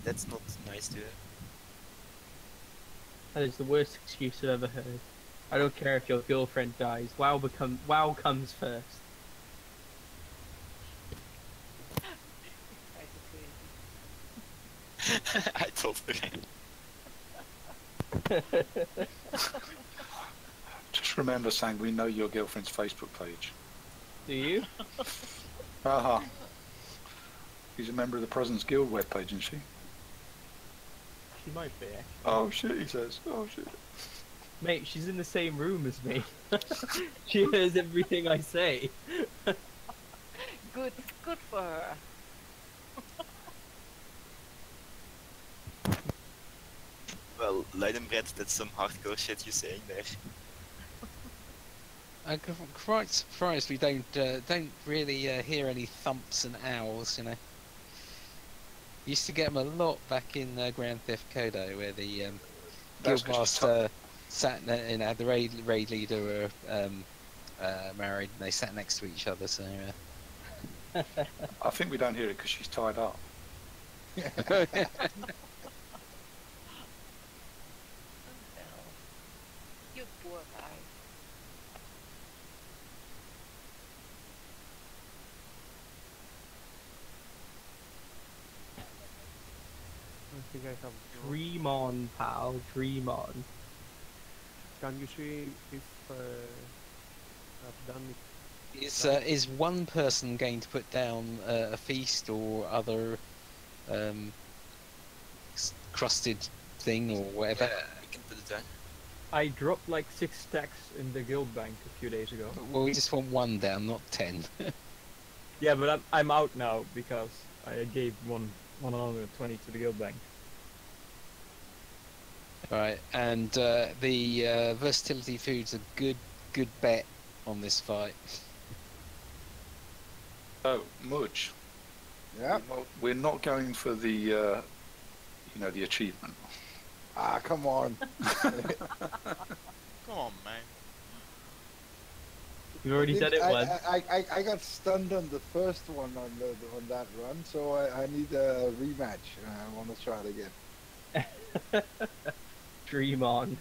That's not nice to hear. That is the worst excuse I've ever heard. I don't care if your girlfriend dies. WoW comes first. I told her. Just remember, Sang, we know your girlfriend's Facebook page. Do you? Haha. She's a member of the President's Guild webpage, isn't she? She might be. Oh shit, he says. Oh shit. Mate, she's in the same room as me. She hears everything I say. Good for her. Well, Leidenbred, that's some hardcore shit you're saying there. I'm quite surprised we don't really hear any thumps and owls, you know. Used to get them a lot back in Grand Theft Auto, where the Guildmaster sat and the raid leader were married, and they sat next to each other. So I think we don't hear it because she's tied up. You poor guy. I think I have. Dream on, pal. Dream on. Can you see if I've done it? Is one person going to put down a feast or other crusted thing or whatever? Yeah, we can put it down. I dropped like 6 stacks in the guild bank a few days ago. Well, we just want one down, not 10. Yeah, but I'm out now because I gave 120 to the guild bank. Right, and the versatility food's a good bet on this fight. Oh, Mudge. Yeah. We're not going for the, the achievement. Ah, come on. Come on, man. You already said it once. I got stunned on the first one on that run, so I need a rematch. I want to try it again. Dream on.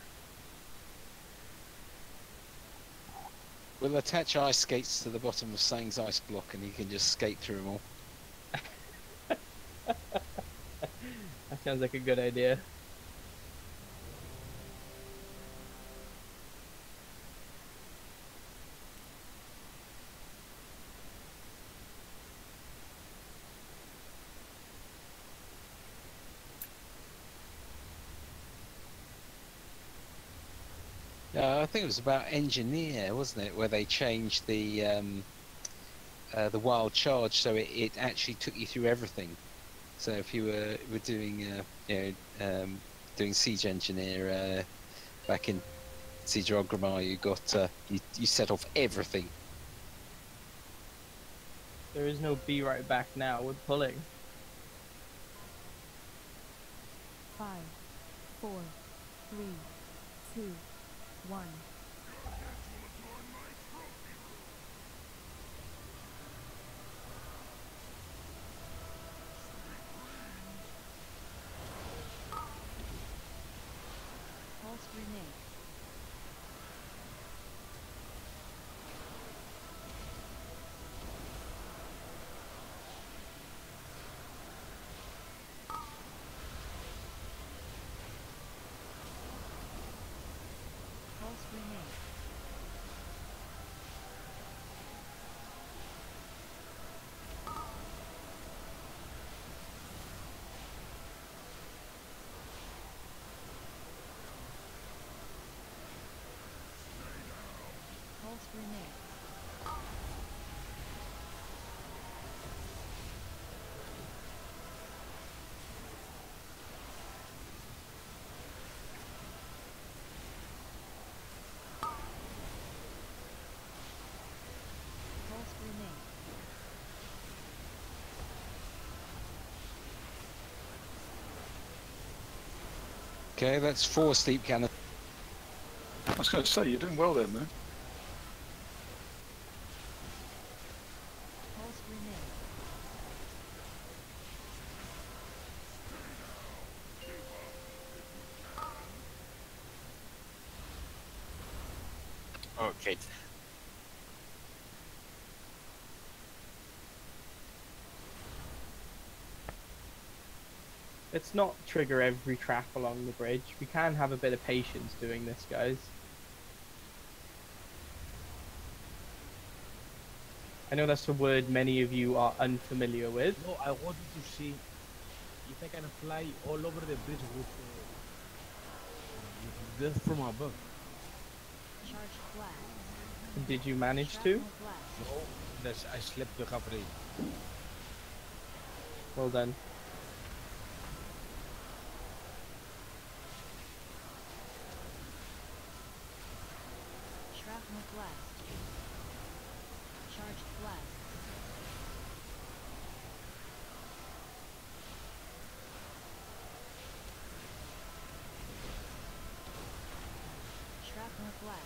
We'll attach ice skates to the bottom of Sang's ice block and he can just skate through them all. That sounds like a good idea. I think it was about engineer, wasn't it, where they changed the wild charge so it actually took you through everything. So if you were doing doing siege engineer back in Siege of Orgrimmar, you got you set off everything. There is no be right back now. We're pulling. 5, 4, 3, 2, 1. Pulse grenade. Pulse grenade. Pulse grenade. Pulse grenade. Okay, that's 4 steep cannon. I was going to say, you're doing well there, man. Pulse grenade. Okay. Let's not trigger every trap along the bridge. We can have a bit of patience doing this, guys. I know that's a word many of you are unfamiliar with. No, I wanted to see if I can fly all over the bridge with death from above. Charged blast. Did you manage to? No, I slept the halfway. Well done. Shrapnel blast. Charged blast. Shrapnel blast.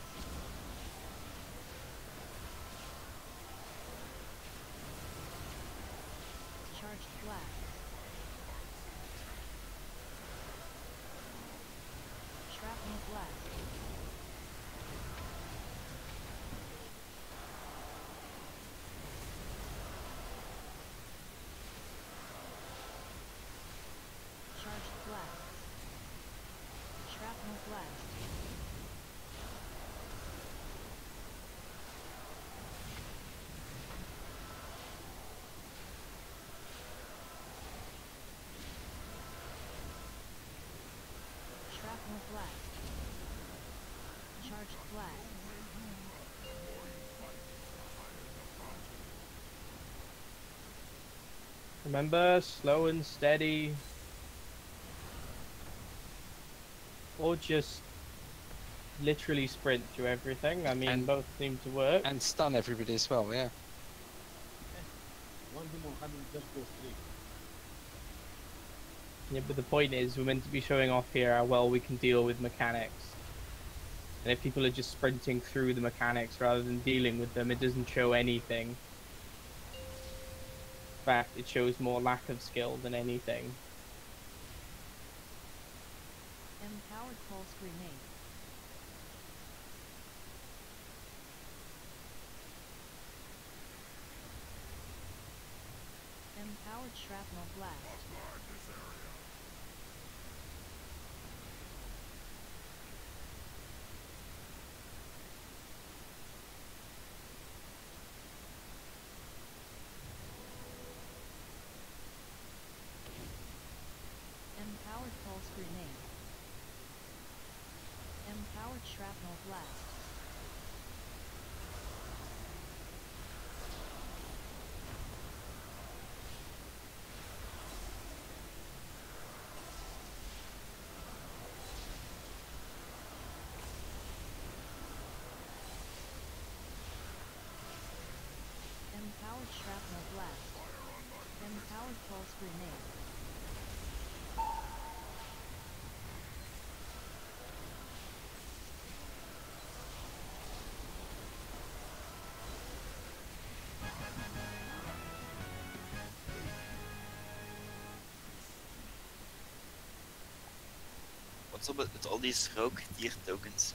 Shrapnel blast. Shrapnel blast. Charged blast. Remember, slow and steady. Or just literally sprint through everything. I mean, And- both seem to work. And stun everybody as well, yeah. One demon coming, just go straight. Yeah, but the point is, we're meant to be showing off here how well we can deal with mechanics. And if people are just sprinting through the mechanics rather than dealing with them, it doesn't show anything. In fact, it shows more lack of skill than anything. Empowered pulse grenade. Empowered shrapnel blast. Empowered pulse grenade. Empowered shrapnel blast. Empowered shrapnel blast. Empowered pulse grenade. What's up with all these rogue tier tokens?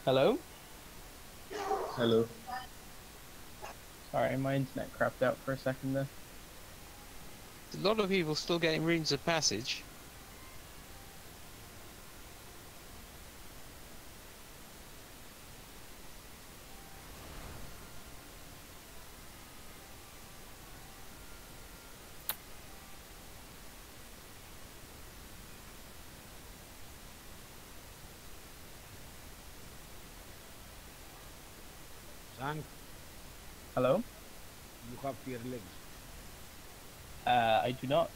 Hello? Hello. Sorry, my internet crapped out for a second there. A lot of people still getting runes of passage. Zank, Hello? you have tier legs. I do not.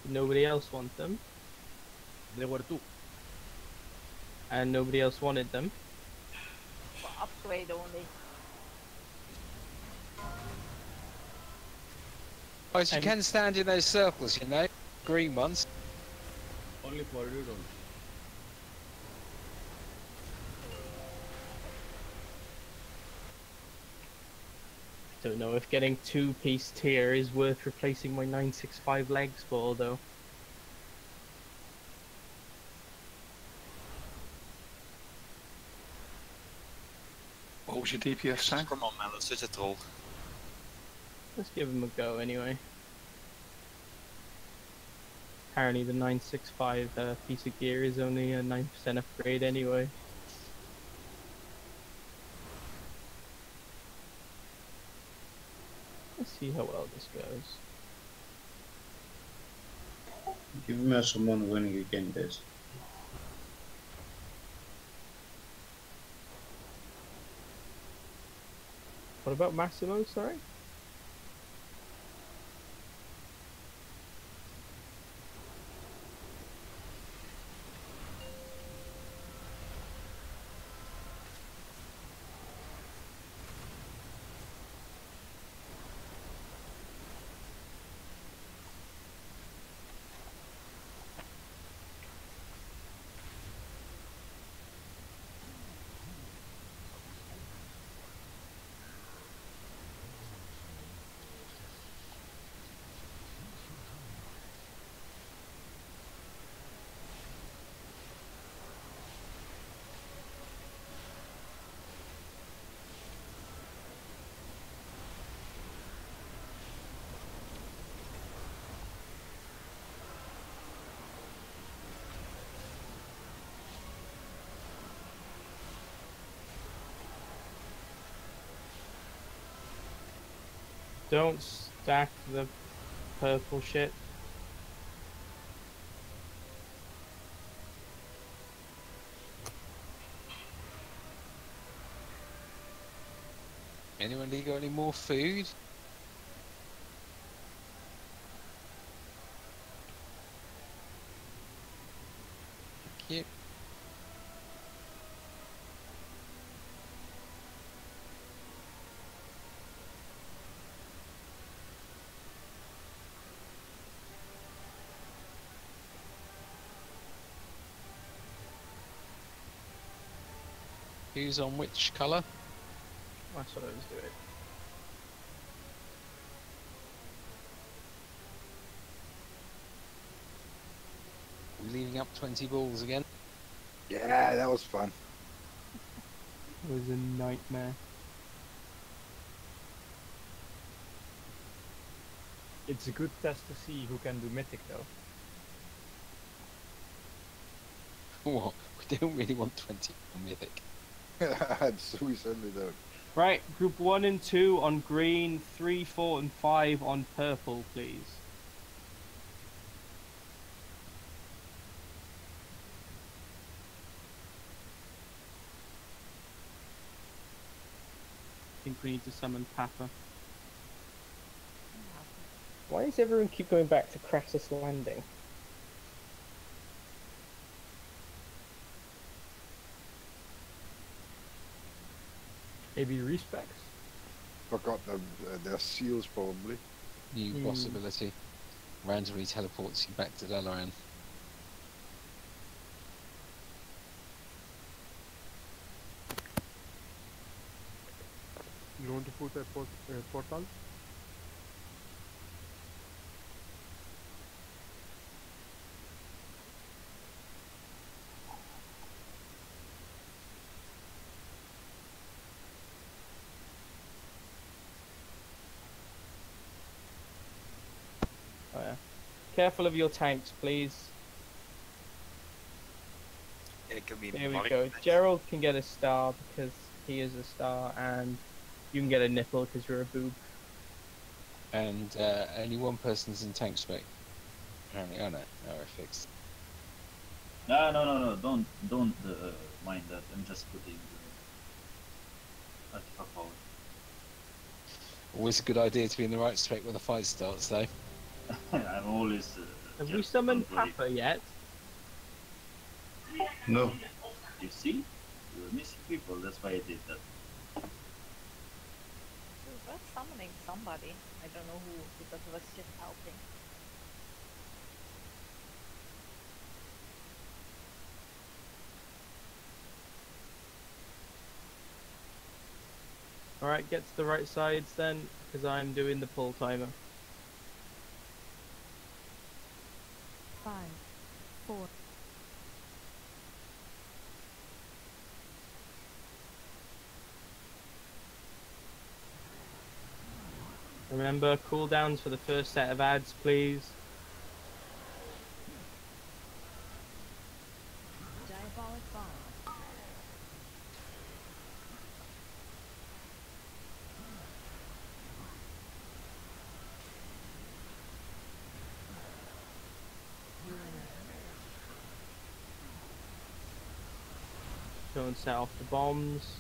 Did nobody else want them? There were two. And nobody else wanted them? For upgrade only. Guys, you can stand in those circles, you know? Green ones. Only for read-on. Don't know if getting 2-piece tier is worth replacing my 965 legs for, though. What was your DPS, Sam? Come on, man, that's such a troll. Let's give him a go anyway. Apparently the 965 piece of gear is only a 9% upgrade anyway. Let's see how well this goes. Give me someone winning again, guys. What about Massimo, sorry? Don't stack the purple shit. Anyone got any more food? Thank you. Who's on which colour? That's what I was doing. We're leaving up 20 balls again. Yeah, that was fun. It was a nightmare. It's a good test to see who can do mythic though. What? We don't really want 20 on mythic. We certainly don't. Right, group 1 and 2 on green, 3, 4 and 5 on purple, please. I think we need to summon Papa. Why does everyone keep going back to Crassus Landing? Maybe respecs? Forgot their seals probably. New possibility. Randomly teleports you back to Dalaran. You want to put a portal? Oh yeah. Careful of your tanks, please. It could be There we Mark. go. Gerald can get a star because he is a star, and you can get a nipple because you're a boob. And only one person's in tank spec. Apparently, oh no, we're fixed. No, don't mind that. I'm just putting artifact power. Always a good idea to be in the right spec when the fight starts, though. I'm always. Have we summoned Papa yet? No. You see, you're missing people. That's why I did that. We were summoning somebody. I don't know who, because it was just helping. Alright, get to the right sides then, because I'm doing the pull timer. 5, 4. Remember, cooldowns for the first set of ads, please. Diabolic bomb. Don't set off the bombs.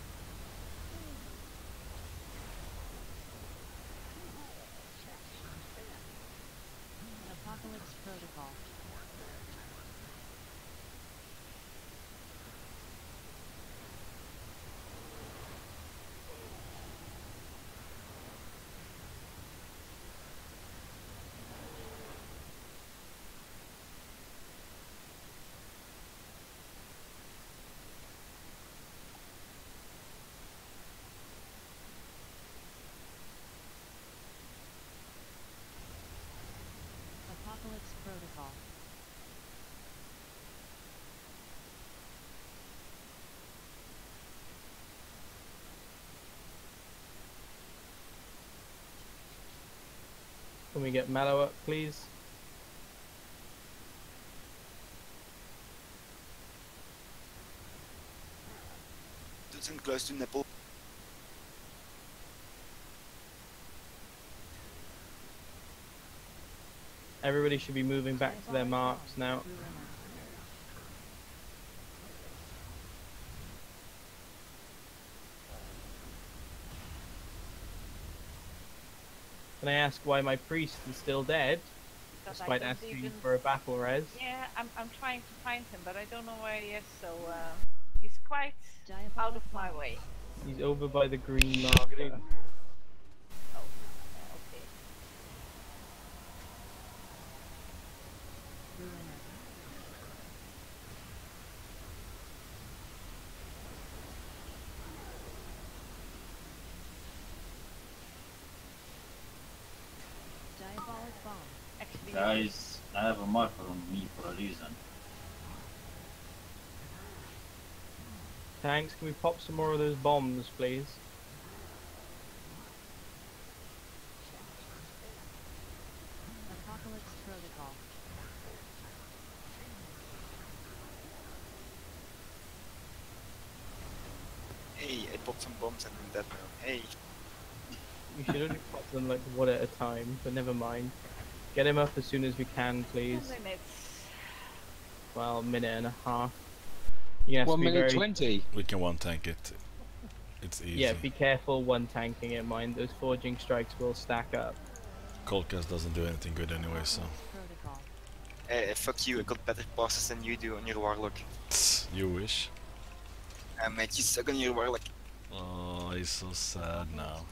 we get Mallow up, please? Doesn't close to nipple. Everybody should be moving back to their marks now. Can I ask why my priest is still dead? Because Despite I don't asking even... for a battle res. Yeah, I'm trying to find him, but I don't know where he is, so he's quite out of my way. He's over by the green marker. Okay. Diabolic bomb. Actually, Guys, I have a marker on me for a reason. Tanks, can we pop some more of those bombs, please? Apocalypse protocol. Hey, I popped some bombs and I'm dead now. Hey. We should only pop them like one at a time, but never mind. Get him up as soon as we can, please. 2 minutes. Well, minute and a half. Yes, 1 minute 20. We can one tank it. It's easy. Yeah, be careful one tanking it, mind. Those forging strikes will stack up. Coldcast doesn't do anything good anyway, so. Hey, fuck you, I got better passes than you do on your Warlock. You wish. Mate, you suck on your Warlock. Oh, he's so sad now.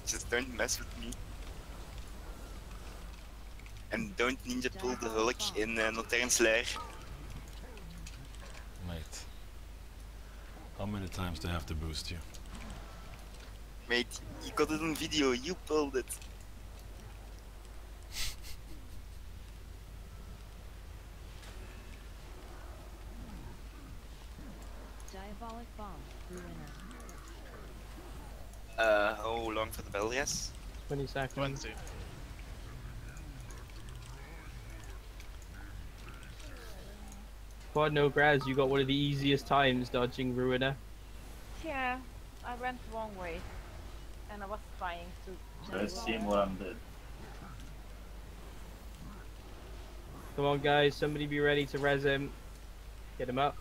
Just don't mess with me. And don't ninja pull the Hulk in Nocturne's Lair. Mate. How many times do I have to boost you? Mate, you got it on video, you pulled it. Diabolic bomb. Ruiner. How long for the bell, yes? 20 seconds. 20. Quad no Graz, you got one of the easiest times dodging Ruiner. Yeah, I went the wrong way. And I was trying to... Let's see where I'm dead. Come on guys, somebody be ready to res him. Get him up.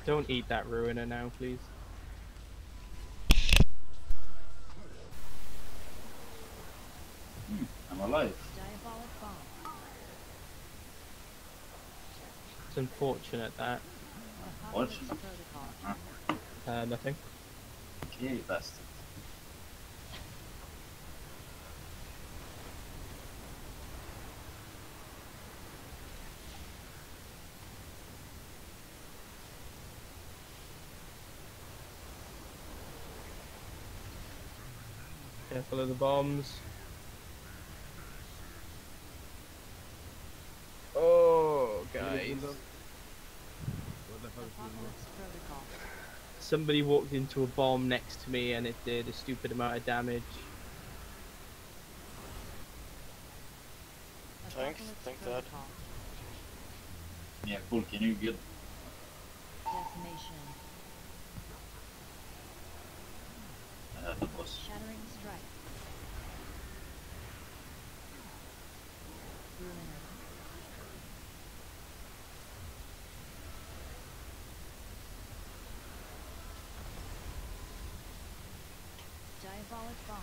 Don't eat that Ruiner now, please. I'm alive. Diabolic bomb. It's unfortunate that. Fortunate. Nothing. Okay, bastard. Careful of the bombs. Oh, guys. Somebody walked into a bomb next to me and it did a stupid amount of damage. Tank that. Yeah, cool. Can you get... Decimation. I have the boss. Shattering strike. Ruiner. Diabolic bomb.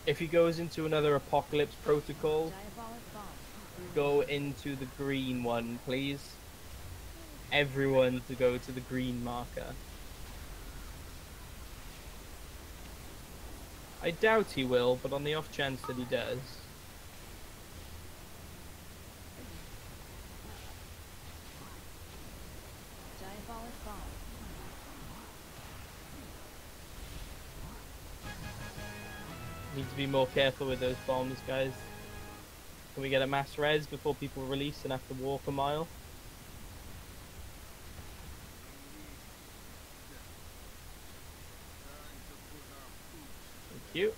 If he goes into another Apocalypse Protocol, Diabolic bomb. go into the green one, please. Everyone to go to the green marker. I doubt he will, but on the off chance that he does. Need to be more careful with those bombs, guys. Can we get a mass res before people release and have to walk a mile? Thank you. Ooh.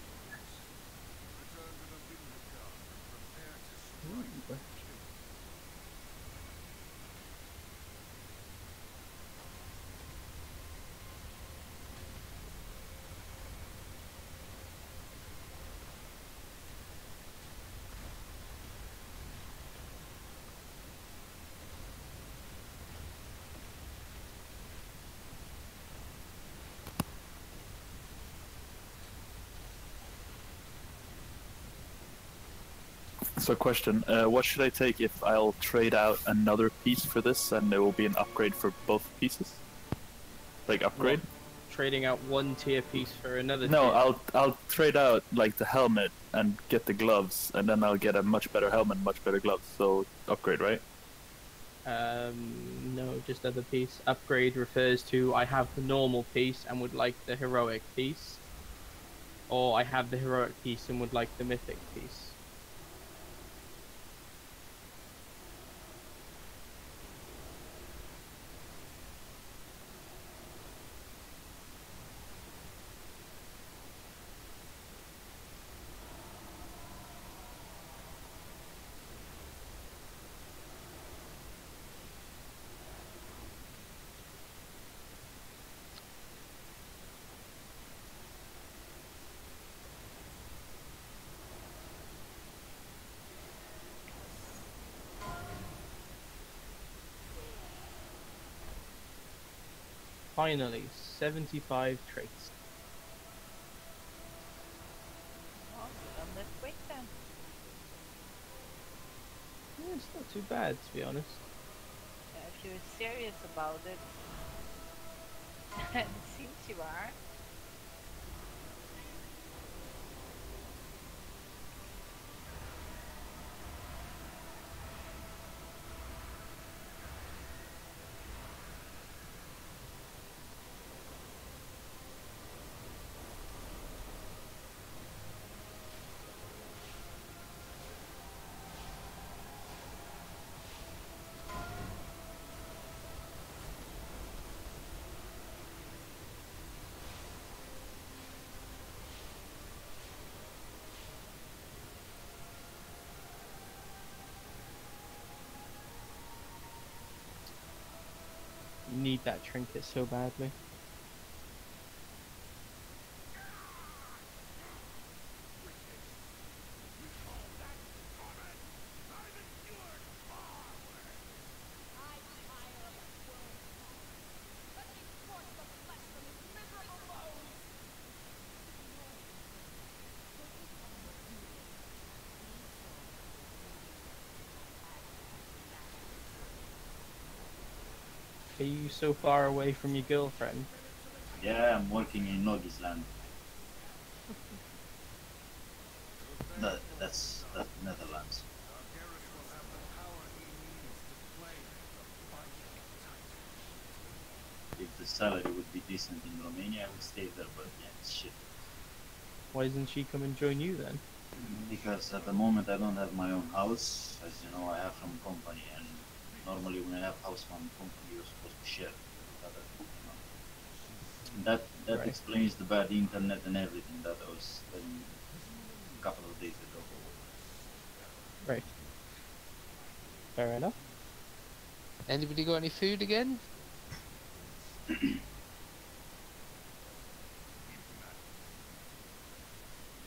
So question, what should I take if I'll trade out another piece for this and there will be an upgrade for both pieces? Like upgrade? What? Trading out one tier piece for another No, tier? I'll trade out like the helmet and get the gloves, and then I'll get a much better helmet, much better gloves. So upgrade, right? No, just other piece. Upgrade refers to I have the normal piece and would like the heroic piece. Or I have the heroic piece and would like the mythic piece. Finally, 75 traits. Oh, done that quick then. Yeah, it's not too bad, to be honest. Yeah, if you're serious about it, it seems you are. You need that trinket so badly. Are you so far away from your girlfriend? Yeah, I'm working in Nogi's land. That's Netherlands. If the salary would be decent in Romania, I would stay there, but yeah, it's shit. Why doesn't she come and join you then? Because at the moment I don't have my own house. As you know, I have from company, and normally when I have house from company, you're supposed to share with other people. And that Right. explains the bad internet and everything that I was telling a couple of days ago. Right. Fair enough. Anybody got any food again?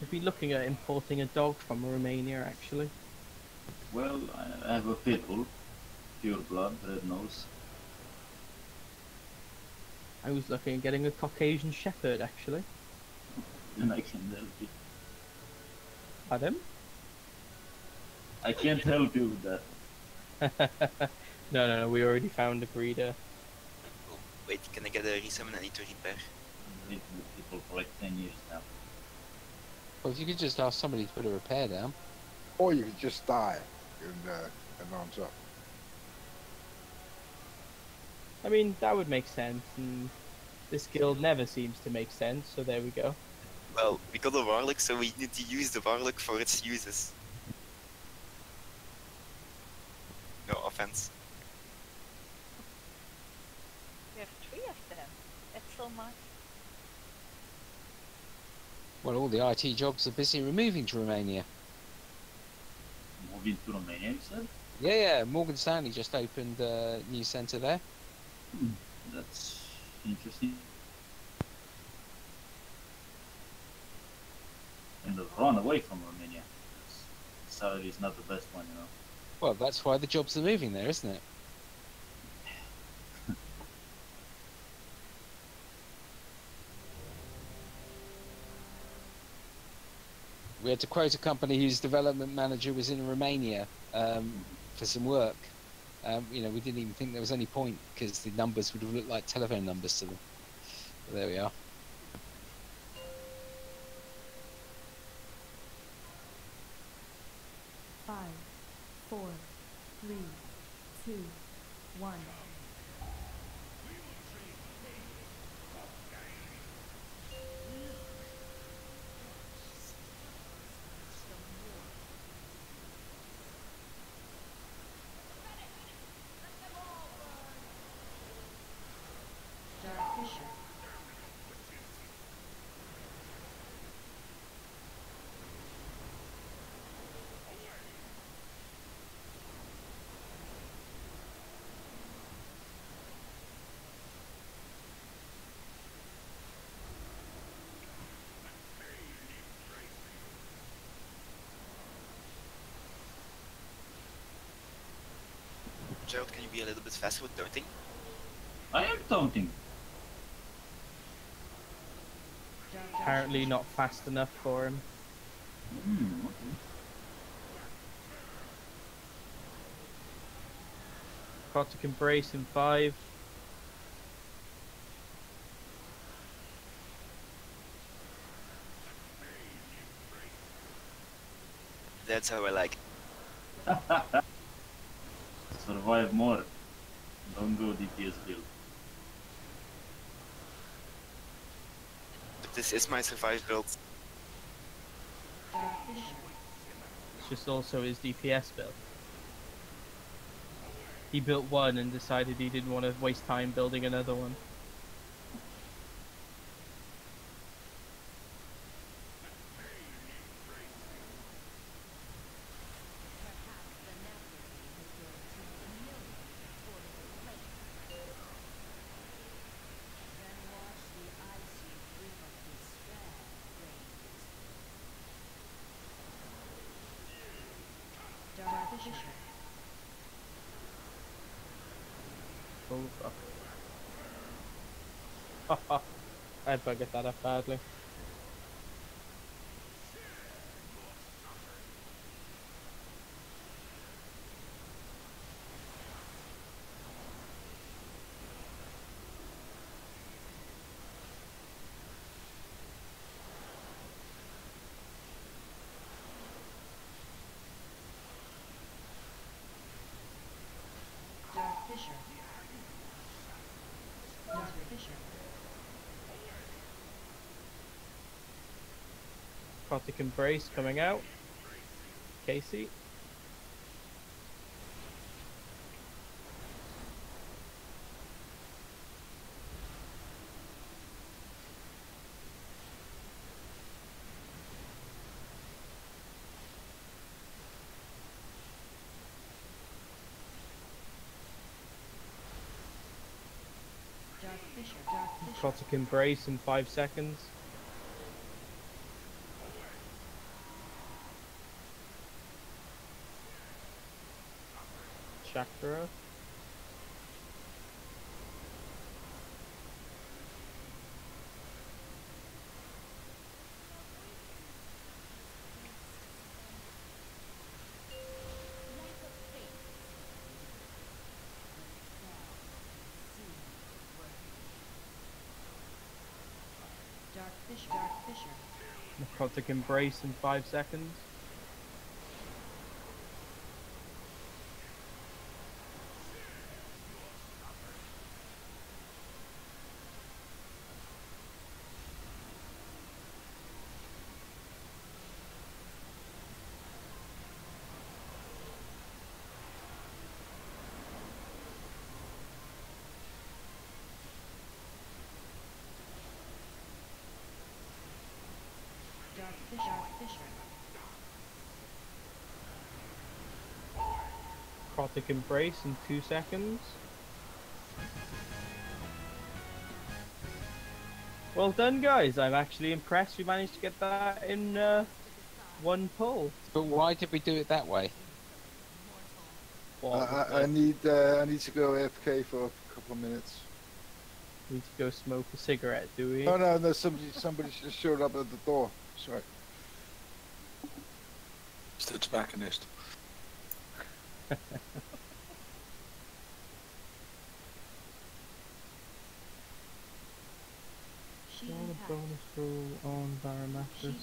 I've been looking at importing a dog from Romania, actually. Well, I have a pit bull, pure blood, red nose. I was looking at getting a Caucasian Shepherd, actually. And I can help you. Pardon? I can't help you with that. No, we already found a breeder. Oh, wait, can I get a resummon? I need to repair. Been with people for like 10 years now. Well, if you could just ask somebody to put a repair down. Or you could just die and arms up. I mean, that would make sense, and this guild never seems to make sense, so there we go. Well, we got a Warlock, so we need to use the Warlock for its uses. No offense. We have 3 of them. That's so much. Well, all the IT jobs are busy removing to Romania. Moving to Romania, you said? Yeah, Morgan Stanley just opened a new centre there. That's interesting. And run away from Romania. The salary is not the best one, you know. Well, that's why the jobs are moving there, isn't it? We had to quote a company whose development manager was in Romania for some work. We didn't even think there was any point because the numbers would have looked like telephone numbers to them. But there we are. Five, 4, 3, 2, 1. Dark Fisher. Gerald, can you be a little bit faster with taunting? I am taunting. Apparently not fast enough for him. Okay. Necrotic Embrace in 5. That's how I like it. Survive more. Don't go DPS build. But this is my survive build. It's just also his DPS build. He built one and decided he didn't want to waste time building another one. Oh fuck. I buggered that up badly. Dark Fisher. Dark Fisher. Necrotic Embrace coming out. Casey. Dark Fisher. Dark Fisher. Necrotic Embrace in 5 seconds. Chakra. Dark Fisher. Dark Fisher. Necrotic Embrace in 5 seconds. Necrotic Embrace in 2 seconds. Well done, guys. I'm actually impressed we managed to get that in one pull. But why did we do it that way? I need to go AFK for a couple of minutes. Need to go smoke a cigarette, do we? Oh no, somebody just showed up at the door. Sorry. It's the tobacconist. Roll a bonus roll on Baromathus.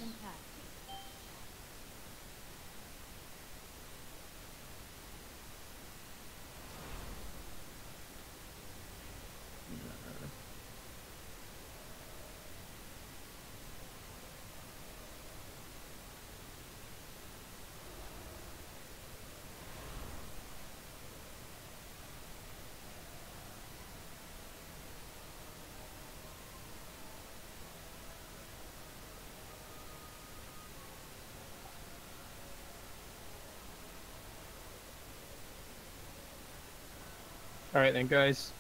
Alright then, guys.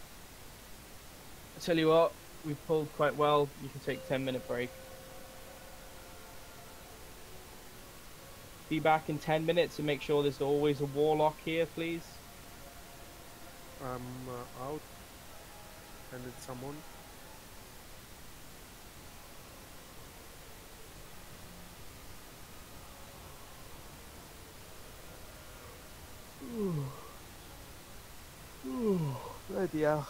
I tell you what, we pulled quite well. You can take a 10-minute break. Be back in 10 minutes and make sure there's always a warlock here, please. I'm out. I need someone. Bloody hell.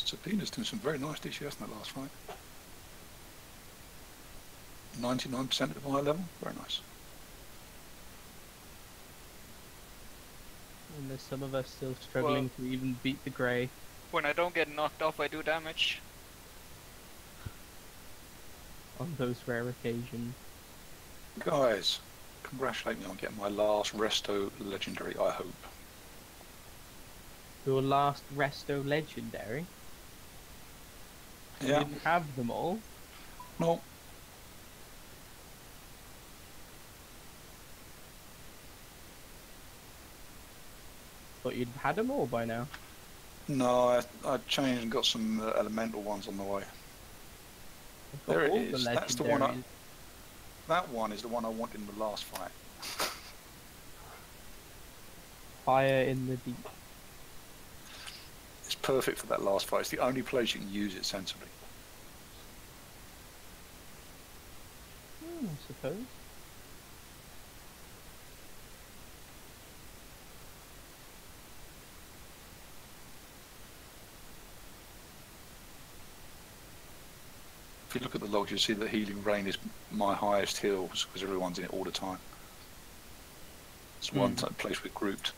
Sabina's doing some very nice DCS in that last fight. 99% of high level, very nice. And there's some of us still struggling to even beat the Grey. When I don't get knocked off, I do damage. On those rare occasions. Guys, congratulate me on getting my last Resto Legendary, I hope. Your last Resto Legendary? Yeah. You didn't have them all? No. Thought you'd had them all by now. No, I changed and got some elemental ones on the way. There it is. That's the one. That one is the one I want in the last fight. Fire in the deep. It's perfect for that last fight. It's the only place you can use it sensibly. I suppose. If you look at the logs, you'll see that Healing Rain is my highest heals because everyone's in it all the time. It's one place we're grouped.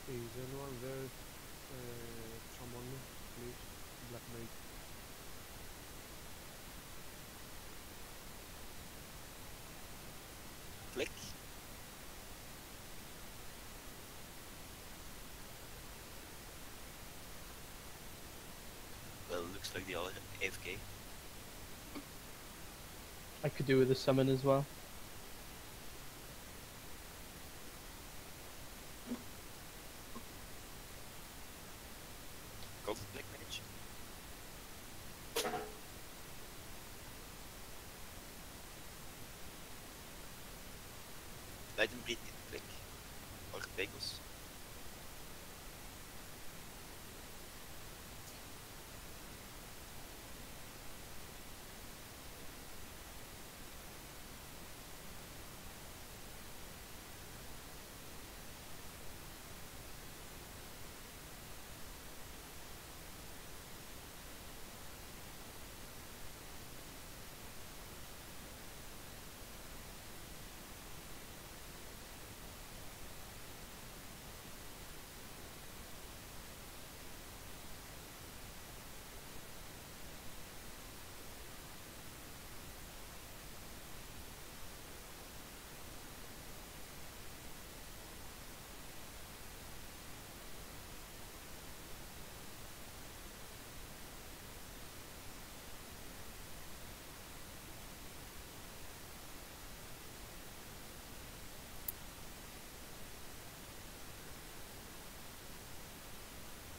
Is anyone there? Someone, please. Black Mage. Flick. fuck the other AFK. I could do with a summon as well. Got Black Mage. Light and Breed in Black. Or Pegos.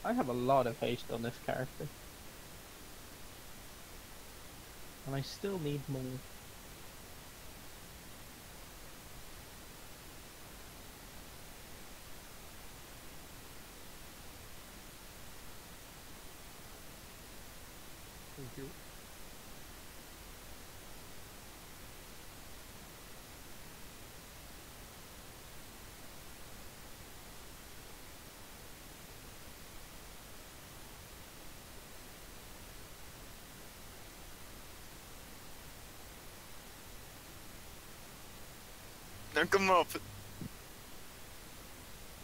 I have a lot of haste on this character. And I still need more. Thank you. Dan kom maar op.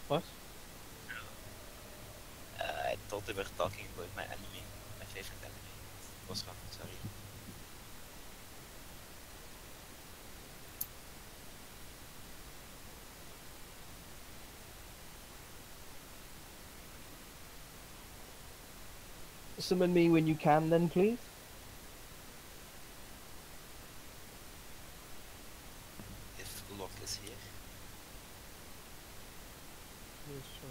What? I thought they were talking about my anime. My favorite anime. Was wrong, sorry. Summon me when you can then, please. If Locke is here. Yes, son.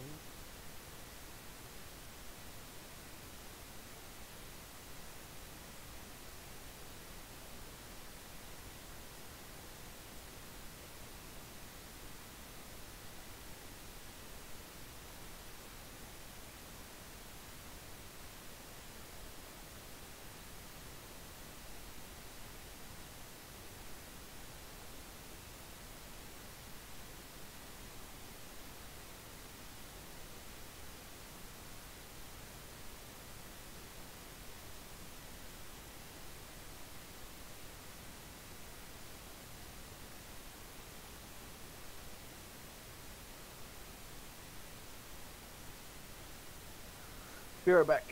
Be right back.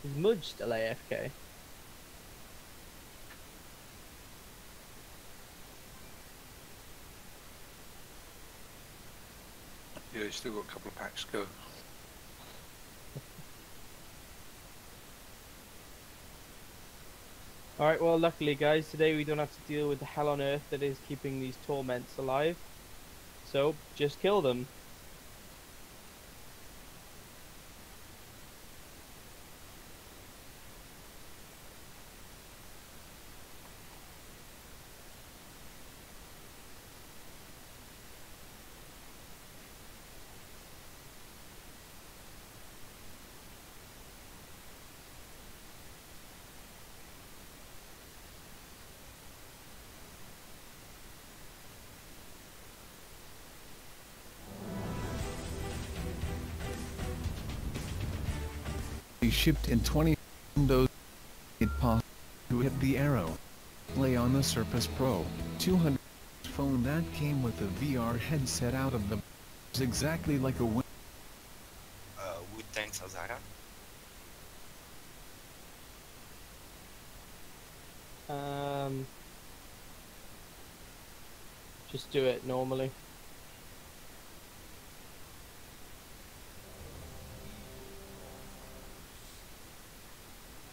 Is Mudge still AFK? Yeah, he's still got a couple of packs to go. Alright, well, luckily, guys, today we don't have to deal with the hell on earth that is keeping these torments alive. So, just kill them. Shipped in 20 windows. It possible to hit the arrow. Play on the Surface Pro 200 phone that came with a VR headset out of the box, exactly like a Wood tanks Azara. Just do it normally.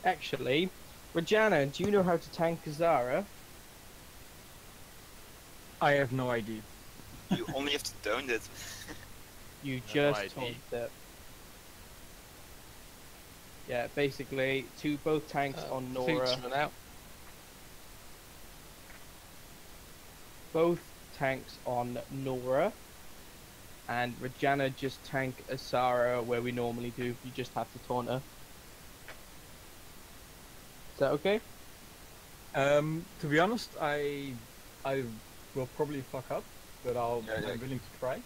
Actually, Regina, do you know how to tank Azara? I have no idea. You only have to down it. You just told it. Yeah, basically, both tanks on Nora. Both tanks on Nora, and Regina just tank Asara where we normally do. You just have to taunt her. Is that okay? To be honest, I will probably fuck up, but I'm willing to try.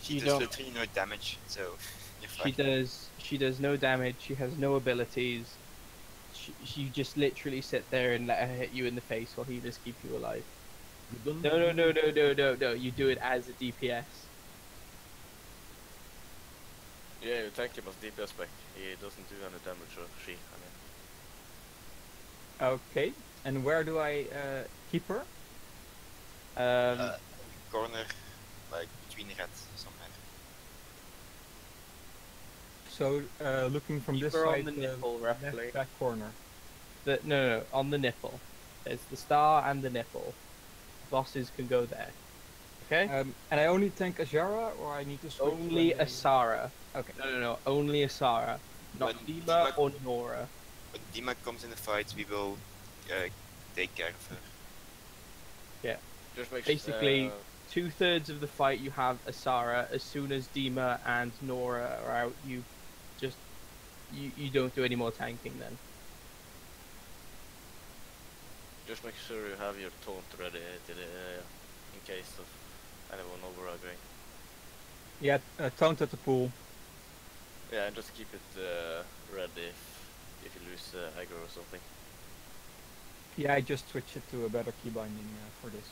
She does literally no damage, so you're fine. She does no damage. She has no abilities. You just literally sit there and let her hit you in the face while he just keeps you alive. No. You do it as a DPS. Yeah, you tank him as DPS spec. He doesn't do any damage, or she, I mean. Okay, and where do I keep her? Corner, like between the rats, somewhere. So, looking from this Keep her side, on the nipple, roughly. back corner. No, on the nipple. There's the star and the nipple. Bosses can go there. Okay? And I only tank Azara, or I need to switch? Only Asara. Okay. No, only Asara. Not Dima or Nora. When Dima comes in the fight, we will take care of her. Yeah. Just make Basically, 2/3 of the fight you have Asara. As soon as Dima and Nora are out, you just you don't do any more tanking then. Just make sure you have your taunt ready in case of anyone over-aggroing. Yeah, taunt at the pool. Yeah, and just keep it ready if you lose aggro or something. Yeah, I just switched it to a better key binding for this.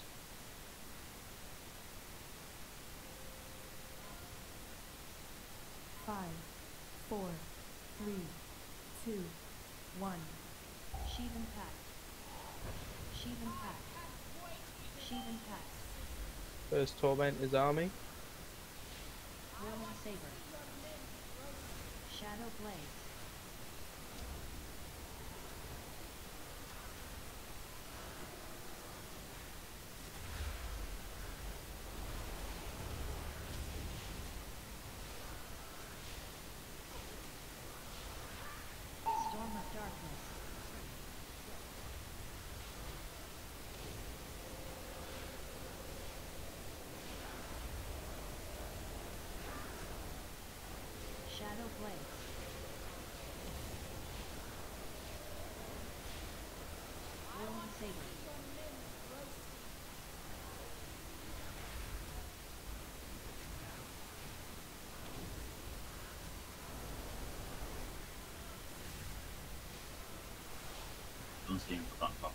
Five, 4, 3, 2, 1. Sheath impact. Sheath impact. Sheath impact. First torment is army. Whirling saber. Shadow blaze. Storm of darkness. Shadow blaze. Whirling saber. Don't see him front cover.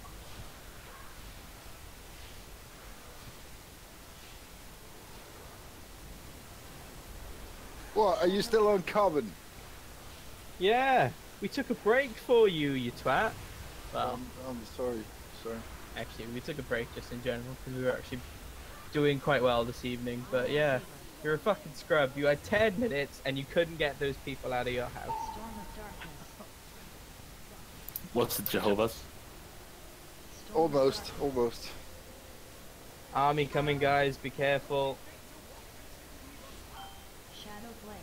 What, are you still on carbon? Yeah. We took a break for you, you twat. Well, I'm sorry. Sorry. actually, we took a break just in general because we were actually doing quite well this evening. But yeah, you're a fucking scrub. You had 10 minutes and you couldn't get those people out of your house. Storm of darkness. What's it, Jehovah's? Almost, almost. Army coming, guys. Be careful. Shadow blaze.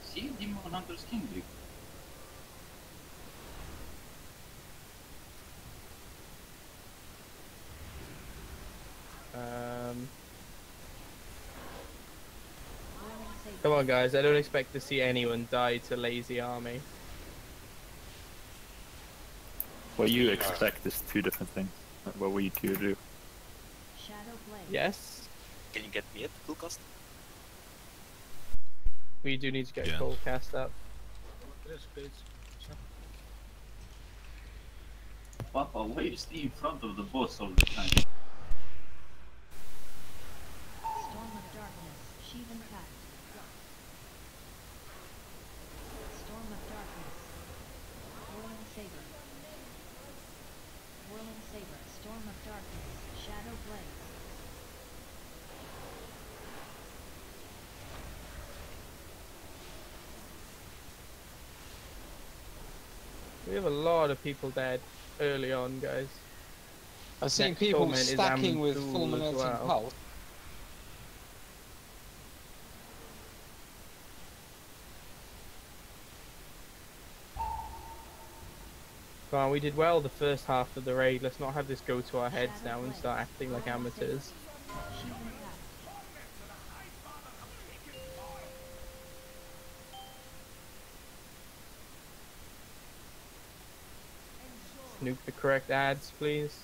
See, Demon Hunter's King Grip. Come on, guys. I don't expect to see anyone die to lazy army. What you expect is two different things. What we two do. Shadow blaze. Yes. Can you get me at full cost? We do need to get Yeah. cold cast up. Papa, why you stay in front of the boss all the time? Storm of darkness. Sheathen pact. Storm of darkness. Whirling saber. Whirling saber. Storm of darkness. Shadow blaze. We have a lot of people dead early on, guys. I've seen Next people torment is stacking with Amtul fulminating as well. pulse. Come on, we did well the first half of the raid. Let's not have this go to our heads now and start acting like amateurs. Sheathen pact. Nuke the correct ads, please.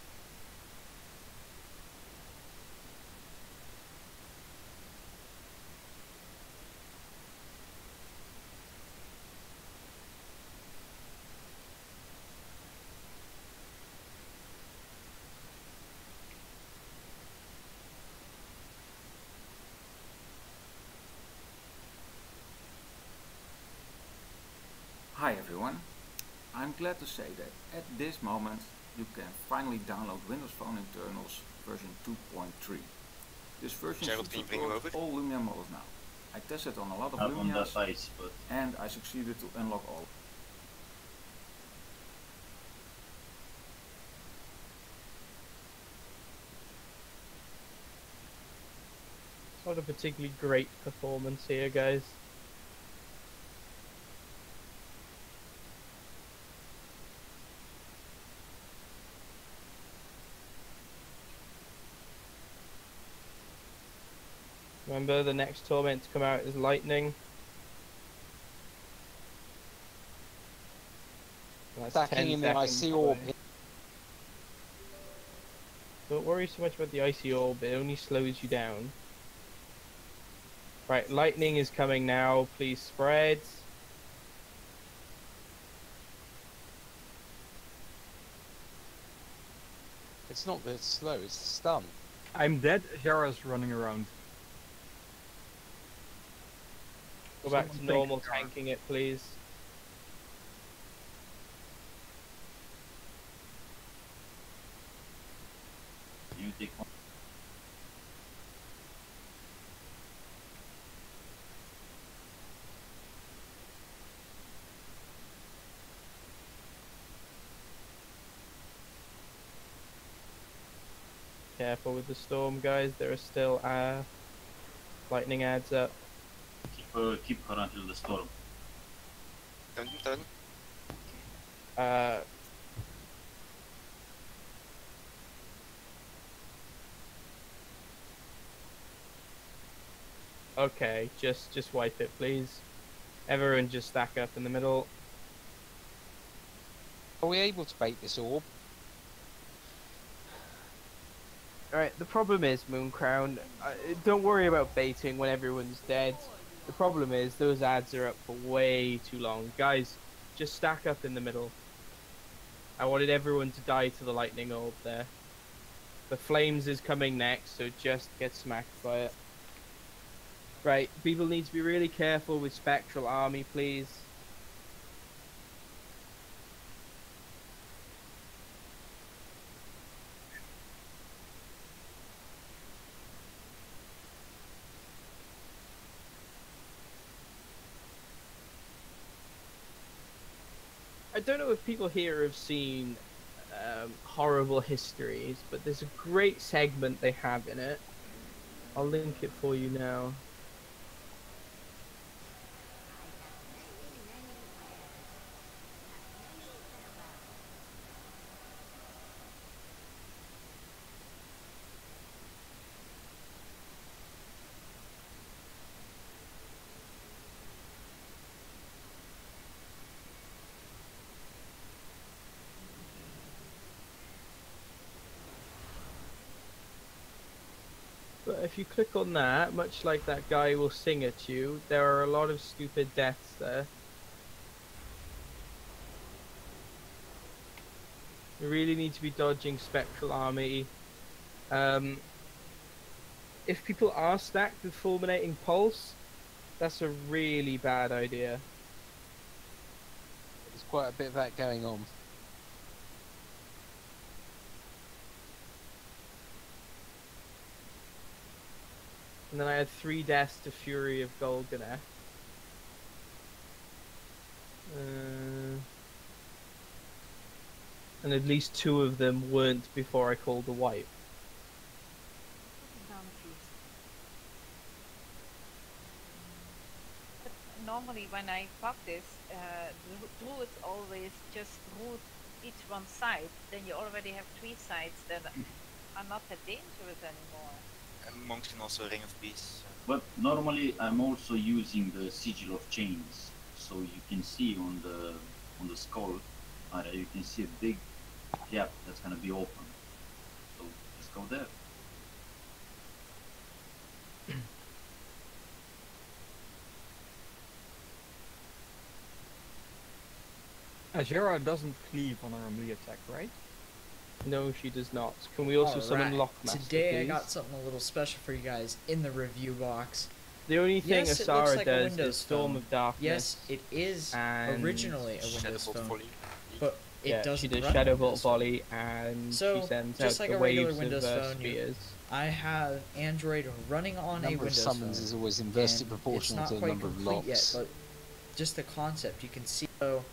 Hi everyone, I'm glad to say that at this moment you can finally download Windows Phone internals version 2.3. This version Gerald, should can you bring him support all Lumia models now. I tested on a lot of Not on Lumias that ice, but and I succeeded to unlock all. It's not a particularly great performance here, guys. Remember, the next torment to come out is lightning. That's Stacking 10 in the seconds IC orb. away. Don't worry so much about the icy orb, it only slows you down. Right, lightning is coming now, please spread. It's not that it's slow, it's stun. I'm dead. Jara's running around. Go back to Someone normal take Jara. tanking it, please. you take one. Careful with the storm, guys. There are still lightning adds up. Keep her until the storm. Done. Okay, just wipe it, please. Everyone just stack up in the middle. Are we able to bait this orb? Alright, the problem is, Mooncrown, don't worry about baiting when everyone's dead. The problem is, those ads are up for way too long. Guys, just stack up in the middle. I wanted everyone to die to the lightning orb there. The flames is coming next, so just get smacked by it. Right, people need to be really careful with Spectral Army, please. I don't know if people here have seen Horrible Histories, but there's a great segment they have in it. I'll link it for you now. But if you click on that, much like that guy will sing at you, there are a lot of stupid deaths there. You really need to be dodging Spectral Army. If people are stacked with Fulminating Pulse, that's a really bad idea. There's quite a bit of that going on. And then I had 3 deaths to Fury of Golganeth. And at least 2 of them weren't before I called the wipe. But normally when I pop this, the druids always just root each one side. Then you already have 3 sides that are not that dangerous anymore. And monks can also Ring of Peace. But normally I'm also using the Sigil of Chains, so you can see on the skull area, you can see a big gap that's gonna be open. So just go there. Azera doesn't cleave on her melee attack, right? No, she does not. Can we also summon Alright, Lockmaster, today please? I got something a little special for you guys in the review box. The only thing Yes, it looks Asara like a does Windows is Storm phone. of Darkness. Yes, it is and originally a Windows Shadowbolt phone, Volley. but it yeah, doesn't she does run Shadowbolt Windows Phone. Volley, and So, she sends just out like the a regular waves Windows of phone, spears. I have Android running on a Number of Windows summons phone. is always inversely and proportional it's to not the quite number of complete locks. yet, but just the concept, you can see. So,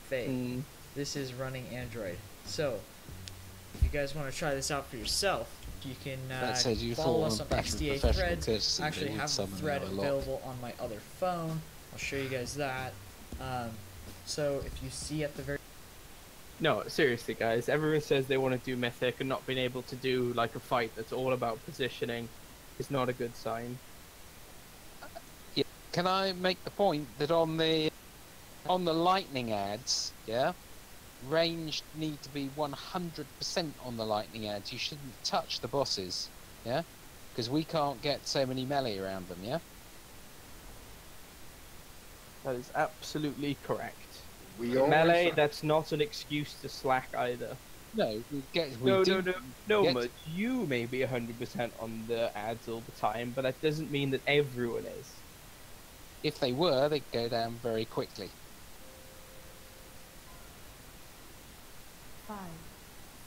fake. This is running Android. So, if you guys want to try this out for yourself, you can That said, you follow thought us of on better XDA professional threads. courtesy I actually than have the summoning thread a lock. available on my other phone. I'll show you guys that. So if you see at the very No, seriously, guys. Everyone says they want to do Mythic, and not being able to do like a fight that's all about positioning is not a good sign. Yeah. Can I make the point that on the lightning ads, yeah, ranged need to be 100% on the lightning ads. You shouldn't touch the bosses, yeah, because we can't get so many melee around them, yeah. That is absolutely correct. We For always melee, have- that's not an excuse to slack either. No, No, Mud, you may be 100% on the ads all the time, but that doesn't mean that everyone is. If they were, they'd go down very quickly. 5,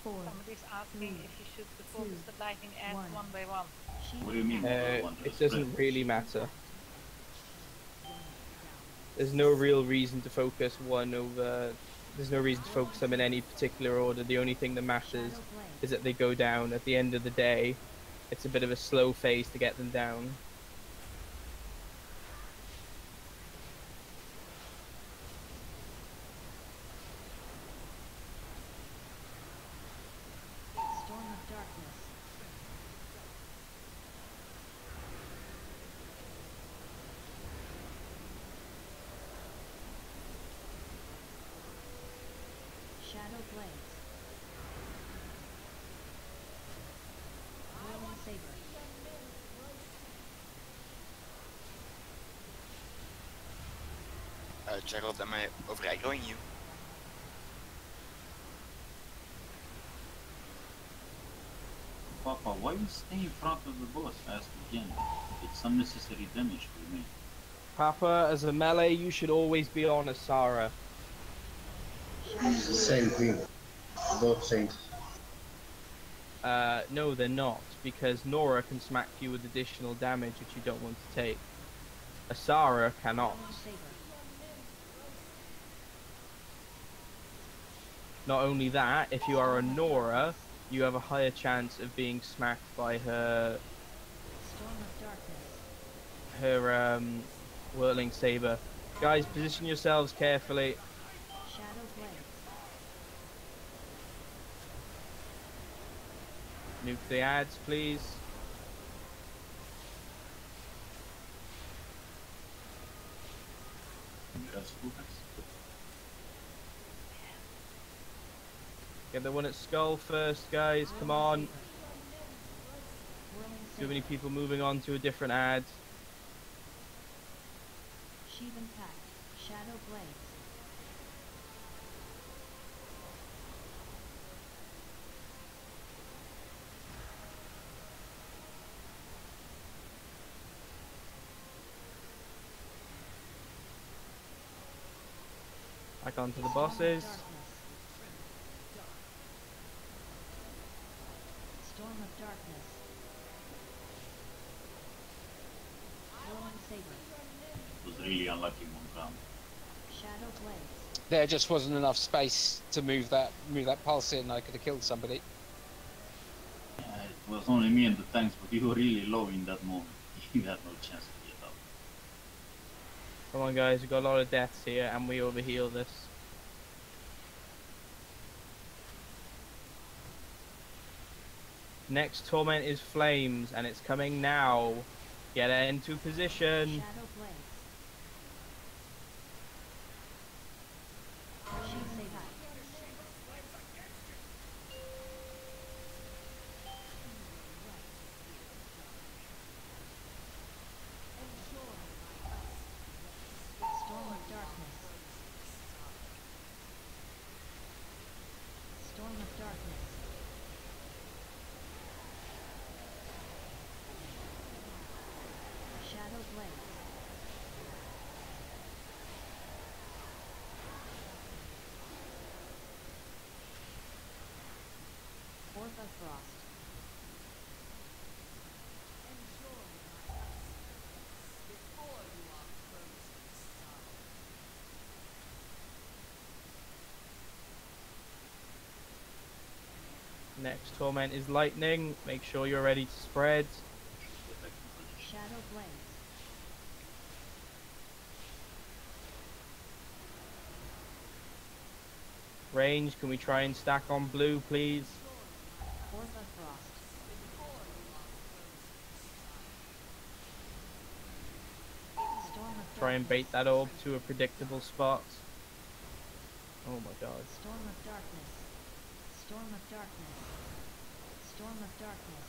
4, Somebody's asking if you should focus the lightning ads 1. one by one. What do you mean? It doesn't really matter. There's no real reason to focus one over... There's no reason to focus them in any particular order. The only thing that matters is that they go down at the end of the day. It's a bit of a slow phase to get them down. Storm of Darkness. Shadow Blades. Rolling Saber. Gerald, am I over-aggroing you? Papa, why you stay in front of the boss? Ask again. It's unnecessary damage for me. Papa, as a melee, you should always be on Asara. It's the same thing. Both things. No, they're not, because Nora can smack you with additional damage which you don't want to take. Asara cannot. Not only that, if you are a Nora, you have a higher chance of being smacked by her whirling saber. Guys, position yourselves carefully. Nuke the ads, please. Get the one at Skull first, guys. Come on. Too many people moving on to a different ad. Sheath Impact. Shadow Blades. Back onto the bosses. Storm of Darkness. Whirling Saber. It was really unlucky one round. Shadow Blades. There just wasn't enough space to move that pulse in. I could have killed somebody. Yeah, it was only me and the tanks, but you were really low in that moment. You had no chance to get up. Come on, guys. We've got a lot of deaths here, and we overheal this. Next torment is Flames, and it's coming now. Get it into position. Shadow Blades. Sheath Impact. Storm of Darkness. Storm of Darkness. Shadow Blades. Ortha Frost. Next torment is Lightning. Make sure you're ready to spread. Shadow Blades. Range, can we try and stack on blue, please? Ortha Frost. Storm of Try and bait that orb to a predictable spot. Oh my god. Storm of Darkness. Storm of Darkness. Storm of Darkness.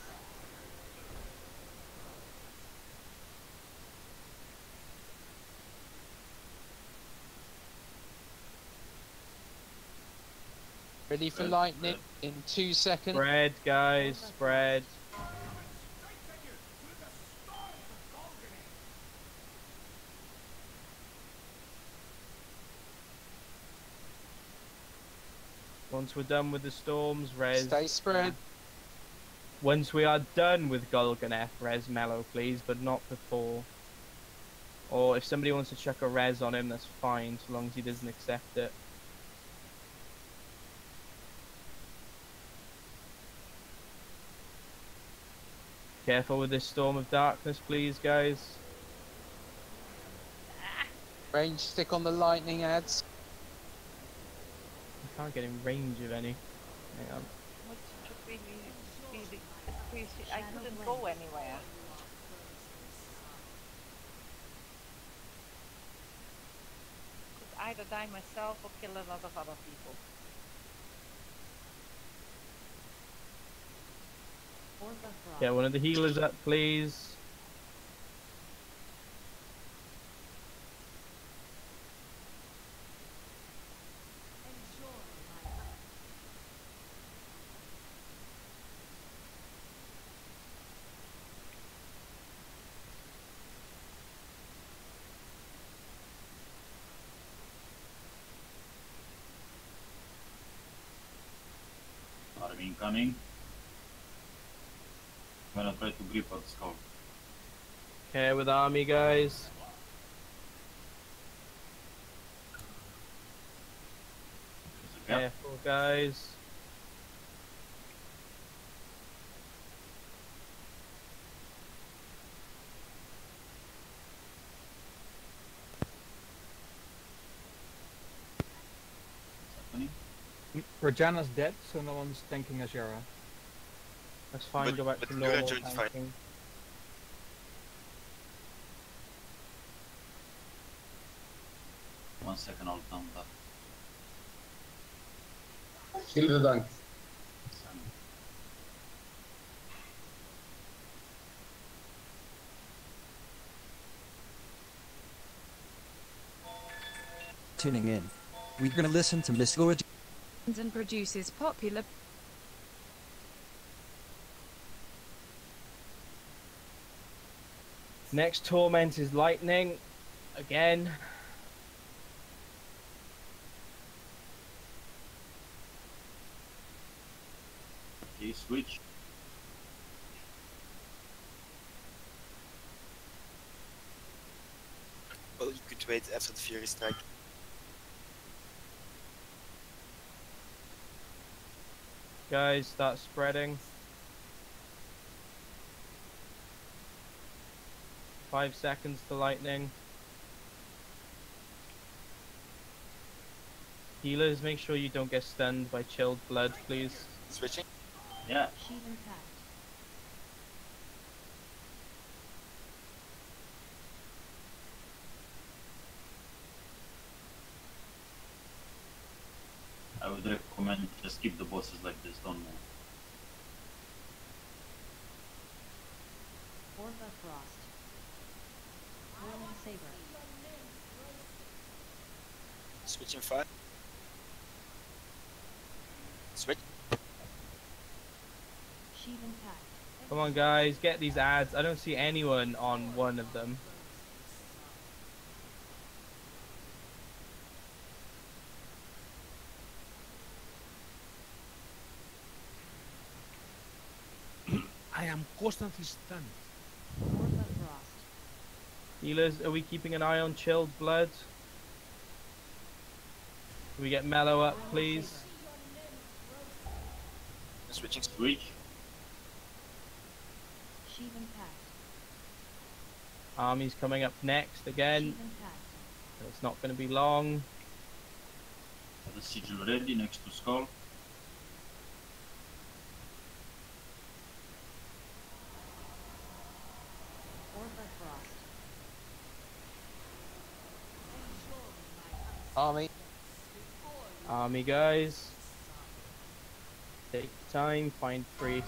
Ready for lightning in 2 seconds. Spread, guys, spread. Once we're done with the storms, res. Stay spread. Once we are done with Golganeth, res Mellow, please, but not before. Or if somebody wants to chuck a res on him, that's fine, so long as he doesn't accept it. Careful with this Storm of Darkness, please, guys. Range stick on the lightning ads. I can't get in range of any. Hang on. What should we I couldn't go anywhere. Could either die myself or kill a lot of other people. Get one of the healers up, please. coming. I'm gonna try to grip at the skull. Okay, with army, guys. Careful, guys. Rajana's dead, so no one's tanking Azura. That's fine, But- go back but to normal Gurrenjoy's fine. tanking. One second, I'll come back. Vielen Dank. Tuning in. We're gonna listen to Miss Laura And produces popular. Next torment is lightning. Again. Okay, switch. Well, you could wait after the Fury Strike. Guys, start spreading. 5 seconds to lightning. Healers, make sure you don't get stunned by chilled blood, please. Switching? Yeah. Sheet impact. I would recommend just keep the bosses like this, don't move. Orba Frost. Whirling Saber. Switching 5. Switch. Sheet impact. Come on, guys, get these ads. I don't see anyone on one of them. I am constantly stunned. Orba Frost. Healers, are we keeping an eye on chilled blood? Can we get mellow up, please? Switching. Switch. Sheet impact. Army's coming up next again. Sheet impact. It's not going to be long. The sigil ready next to skull. Orba Frost. Army. Army, guys. Take time, find priest.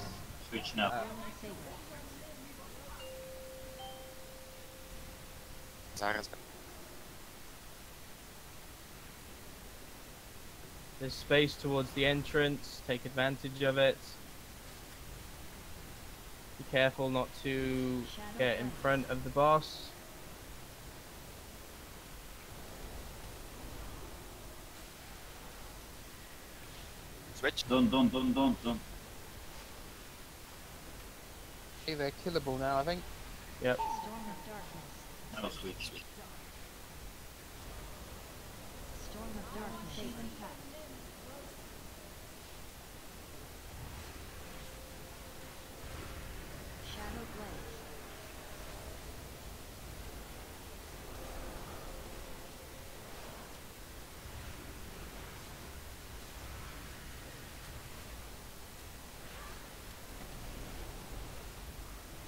Switch now. Whirling Saber. Zara's There's space towards the entrance. Take advantage of it. Be careful not to get in front of the boss. Switch. Don't. Hey, they're killable now, I think. Yep. Storm of Darkness. Now switch. Storm of Darkness. Sheet impact. Shadow Blaze.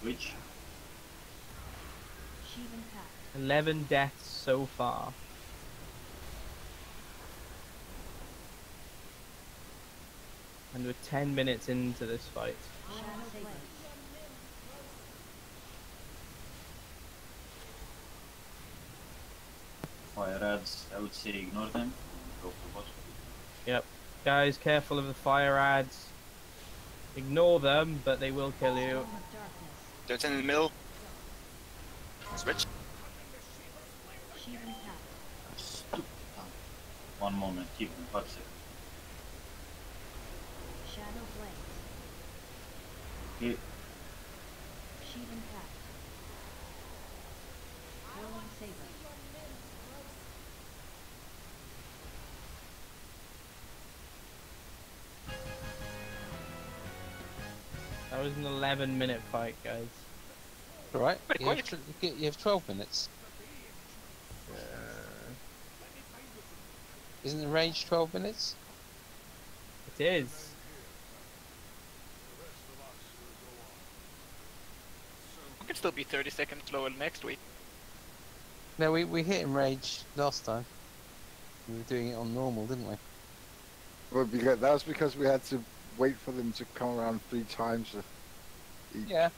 Switch. Sheet impact. 11 deaths so far. And we're 10 minutes into this fight. Shadow Blaze. Fire ads, I would say ignore them. Go for boss. Yep. Guys, careful of the fire ads. Ignore them, but they will kill you. Storm of Darkness. Don't in the middle. Switch. Sheet impact. One moment, keep them 5 seconds. Shadow Blaze. Okay. Sheet impact. Whirling saber. That was an 11-minute fight, guys. Alright, you have 12 minutes. Isn't the range 12 minutes? It is. We could still be 30 seconds slower next week. No, we hit in rage last time. We were doing it on normal, didn't we? Well, because that was because we had to wait for them to come around 3 times. Each. Yeah.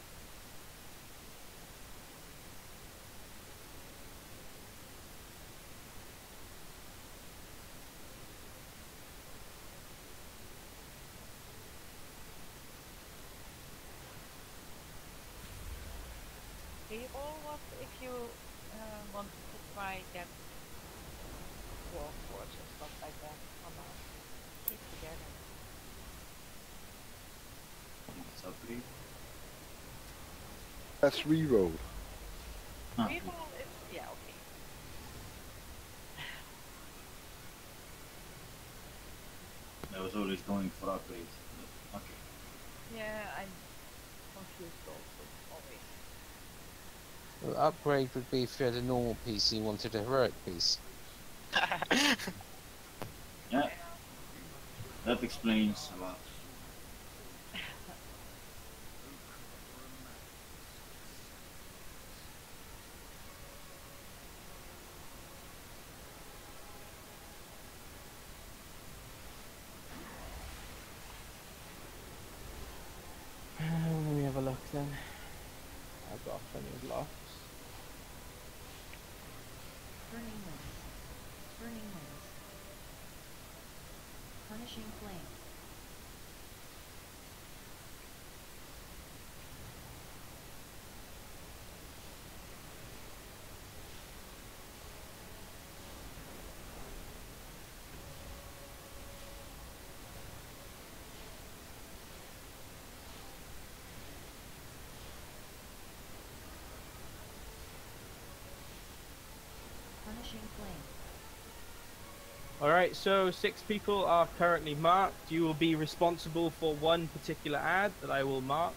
Do you all want, if you want to try that war force and stuff like that, or not? Keep together. It's upgrade. Let's reroll. Reroll is, yeah, okay. I was always going for upgrades. Okay. Yeah, I'm confused also, always. Well, upgrade would be if you had a normal piece and you wanted a heroic piece. Yeah. That explains a lot. Let me have a look then. I've got plenty of locks. Burning winds. Burning winds. Punishing flame. Punishing flame. Alright, so 6 people are currently marked. You will be responsible for one particular ad that I will mark.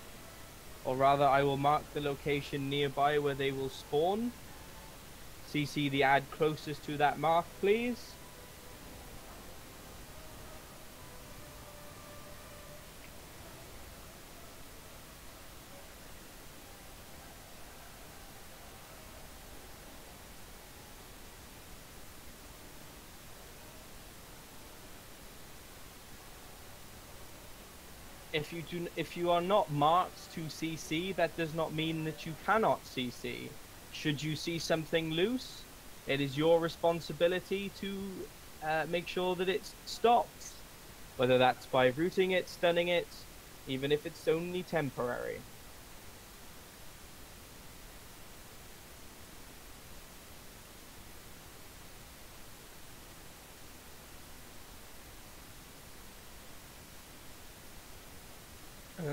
Or rather, I will mark the location nearby where they will spawn. CC the ad closest to that mark, please. If you are not marked to CC, that does not mean that you cannot CC. Should you see something loose, it is your responsibility to make sure that it's stopped. Whether that's by rooting it, stunning it, even if it's only temporary.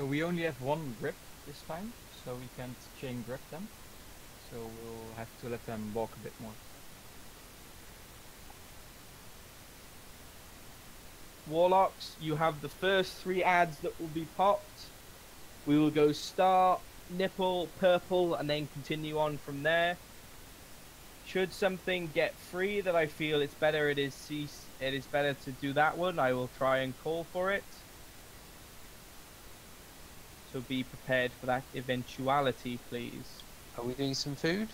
We only have one grip this time, so we can't chain grip them. So we'll have to let them walk a bit more. Warlocks, you have the first 3 ads that will be popped. We will go star, nipple, purple, and then continue on from there. Should something get free that I feel it's better, it is better to do that one, I will try and call for it. So be prepared for that eventuality, please. Are we doing some food?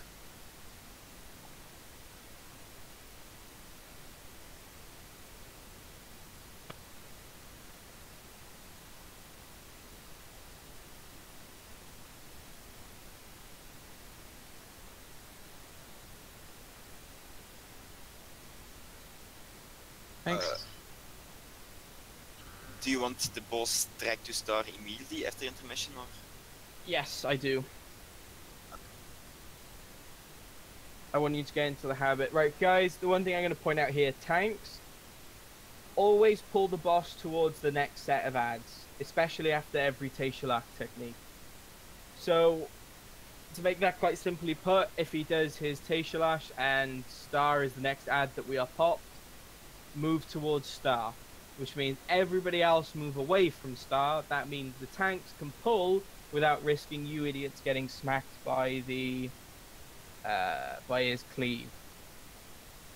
Thanks. Do you want the boss track to start immediately after intermission, or? Yes, I do. I want you to get into the habit. Right, guys, the one thing I'm going to point out here, tanks, always pull the boss towards the next set of ads, especially after every Taishalak technique. So, to make that quite simply put, if he does his Teshalash and Star is the next ad that we are popped, move towards Star, which means everybody else move away from Star. That means the tanks can pull without risking you idiots getting smacked by the by his cleave.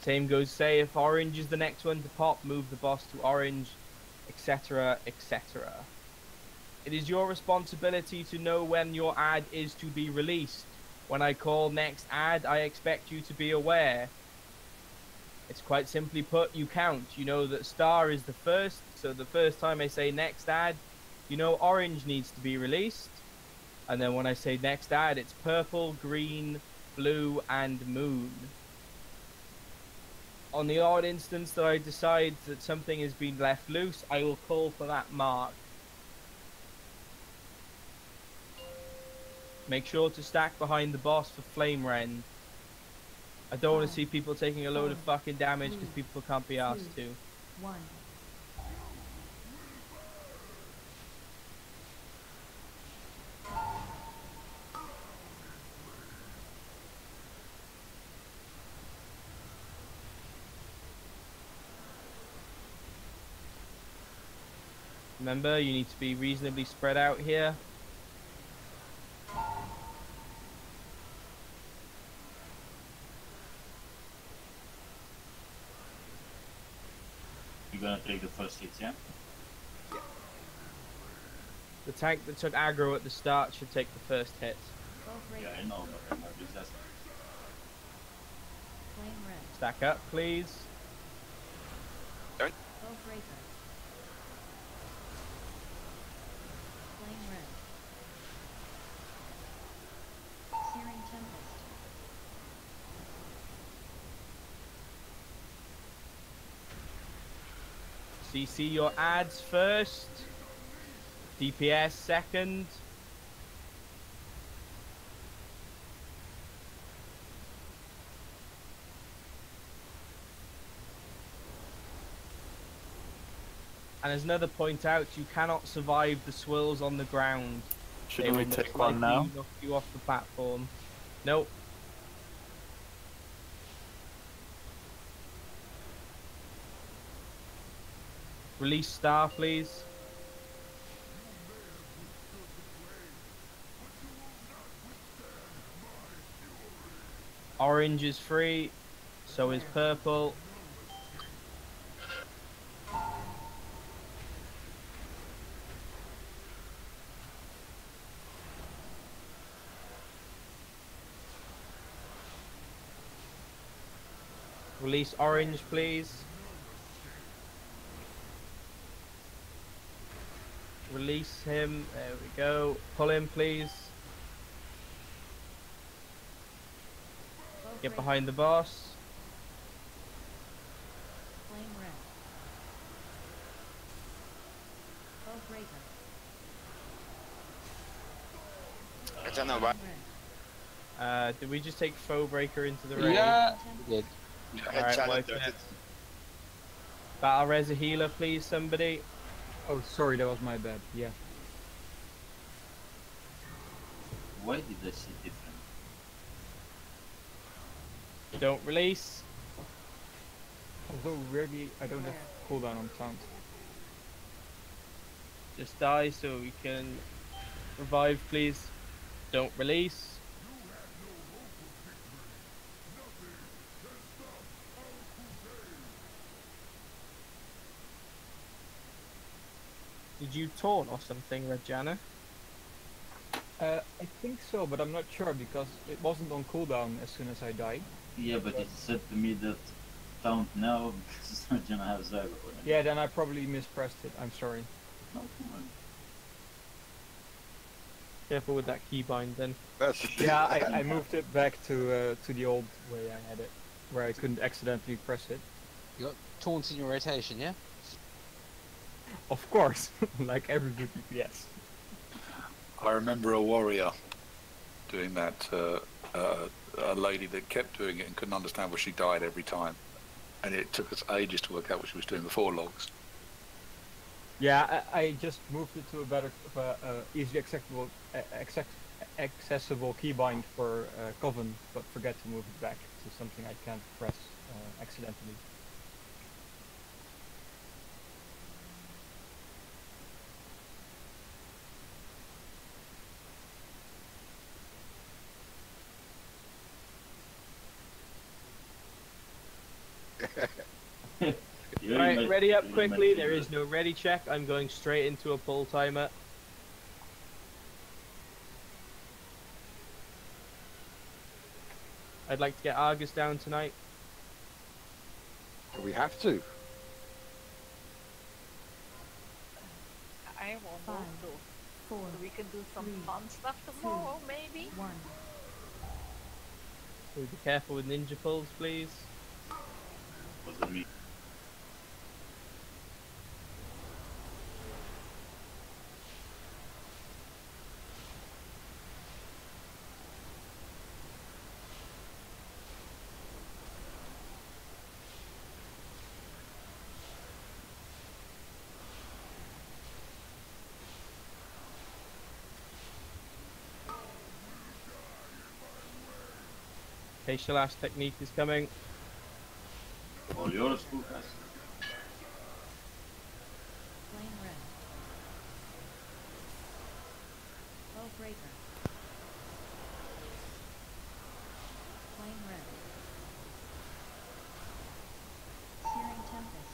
Same goes, say, if Orange is the next one to pop, move the boss to Orange, etc, etc. It is your responsibility to know when your ad is to be released. When I call next ad, I expect you to be aware. It's quite simply put, you count. You know that Star is the first, so the first time I say next ad, you know Orange needs to be released. And then when I say next ad, it's purple, green, blue, and moon. On the odd instance that I decide that something has been left loose, I will call for that mark. Make sure to stack behind the boss for Flame Rend. I don't want to see people taking a load of fucking damage because people can't be asked to. 1. Remember, you need to be reasonably spread out here. You're gonna take the first hits, yeah? The tank that took aggro at the start should take the first hit. Yeah, I know, but I'm not resisting. Flame red. Stack up, please. Bow breaker. Flame red. Searing tempest. CC your ads first. DPS second. And as another point out, you cannot survive the swirls on the ground. Shouldn't we will take most one likely now? knock you off the platform. Nope. Release Star, please. Orange is free, so is purple. Release orange, please. Release him. There we go. Pull him, please. Get behind the boss. Flame red. Bow breaker. I don't know why. Did we just take Foe Breaker into the raid? Yeah, we did. Alright, wipe it. Battle Res a healer, please, somebody. Oh, sorry, that was my bad. Yeah. Why did I see different? Don't release. Although rarely I don't have cooldown on sound. Just die so we can revive, please. Don't release. Did you taunt or something, Regina? I think so, but I'm not sure because it wasn't on cooldown as soon as I died. Yeah, but it said to me that taunt now because Sergeant has aggro. Yeah, then I probably mispressed it. I'm sorry. No, come on. Careful with that keybind then. Yeah, I moved it back to the old way I had it, where I couldn't accidentally press it. You got taunt in your rotation, yeah? Of course, like every good DPS. I remember a warrior doing that, a lady that kept doing it and couldn't understand why she died every time. And it took us ages to work out what she was doing before logs. Yeah, I just moved it to a better, easily accessible keybind for Coven, but forget to move it back to something I can't press accidentally. Right, ready up quickly. There is no ready check. I'm going straight into a pull timer. I'd like to get Argus down tonight. We have to. I won't Five, do. 4, We can do some 3, fun stuff tomorrow, maybe. 1. So be careful with ninja pulls, please. What does that mean? Facial Ash technique is coming. All yours, Lucas. Flame red. Bow breaker. Flame red. Searing tempest.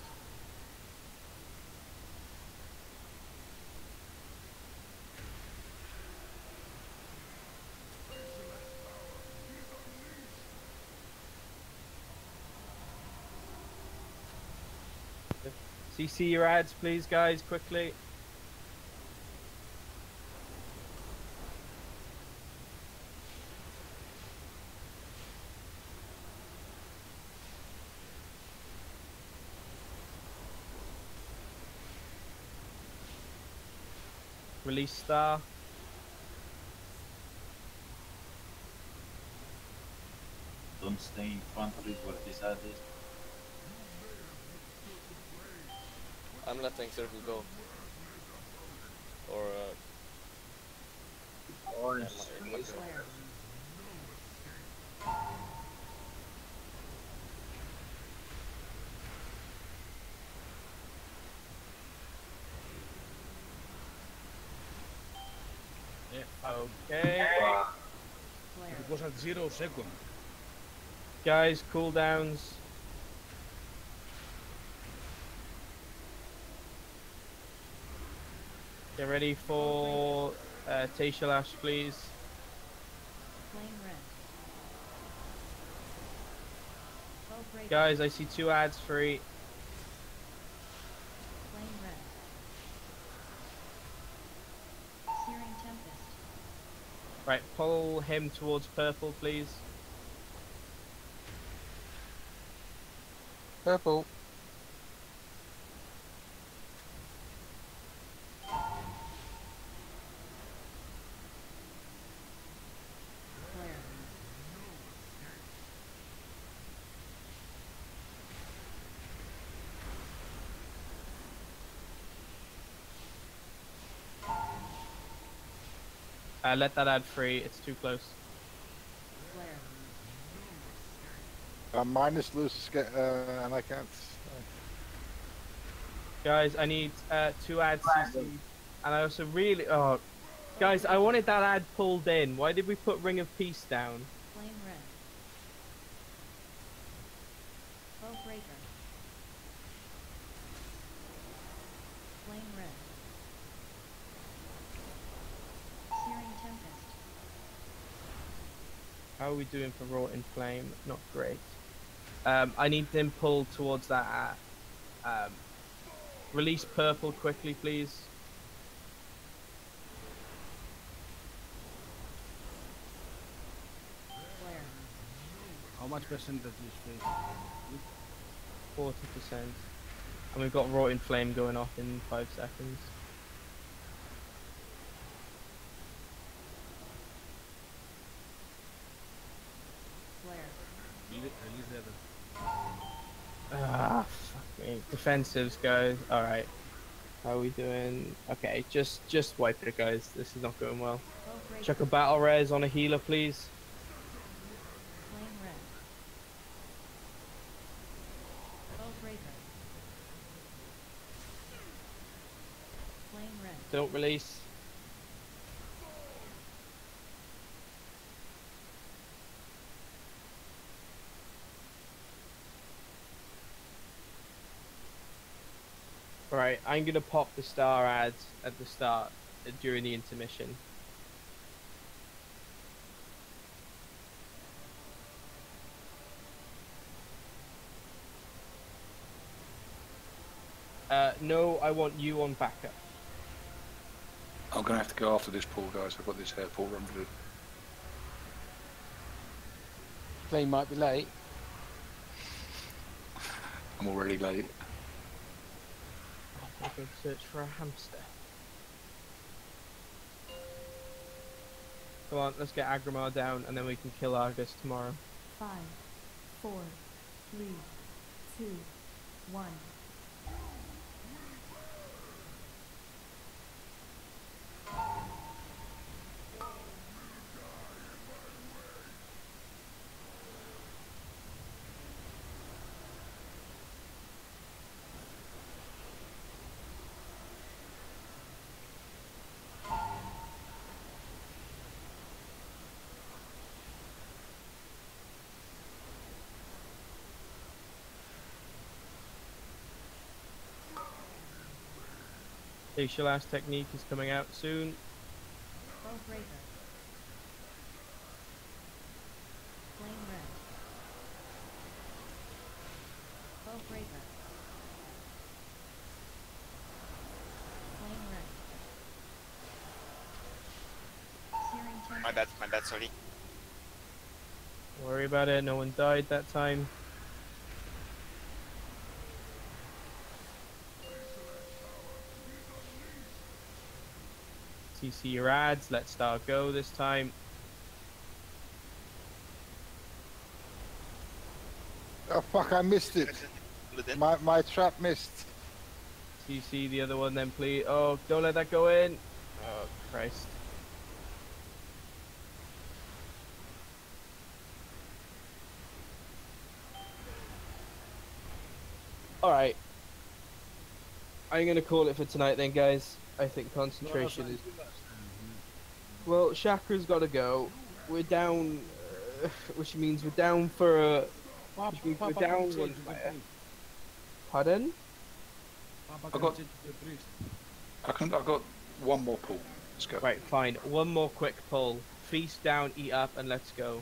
CC your ads, please, guys, quickly. Release star. Don't stay in front of it where this ad is. I'm letting Circle go. Or Orange. yeah, Flare. Okay. Flare. It was at 0 seconds. Guys, cooldowns. Get ready for Taishal Ash, please. Flame red. Bow breaker. Guys, I see 2 ads free. Flame red. Searing tempest. Right, pull him towards purple, please. Purple. Flare. Let that ad free, it's too close. Flare. Minus Lucis, and I can't. Guys, I need 2 ads CC. And I also really... Oh, guys, I wanted that ad pulled in. Why did we put Ring of Peace down? Flame red. Bow breaker. Flame red. Searing tempest. How are we doing for Raw in Flame? Not great. I need them pulled towards that ad. Release purple quickly, please. Flare. How much percentage is free? 40%. And we've got Raw in Flame going off in 5 seconds. Flare. Release the other. Ah, fuck me. Defensives, guys. Alright. How are we doing? Okay, just wipe it, guys. This is not going well. Both breaker. Chuck a battle res on a healer, please. Flame red. Both breaker. Flame red. Don't release. Right, I'm gonna pop the star ads at the start during the intermission. No, I want you on backup. I'm going to have to go after this pool, guys. I've got this airport run to do. They might be late. I'm already late. I'll go search for a hamster. Come on, let's get Agramar down and then we can kill Argus tomorrow. 5, 4, 3, 2, 1. Facial Ass Technique is coming out soon. Both breaker. Flame red. Both breaker. Flame red. Searing tempest. My bad, sorry. Don't worry about it, no one died that time. CC your ads, let's start go this time. Oh fuck, I missed it. My trap missed. CC the other one then please. Oh, don't let that go in. Oh, Christ. Alright. I'm gonna call it for tonight then, guys. I think concentration is... Well, Chakra's gotta go. We're down... which means we're down for a... Which means we're down one player. Pardon? I've got one more pull. Let's go. Right, fine. One more quick pull. Feast down, eat up, and let's go.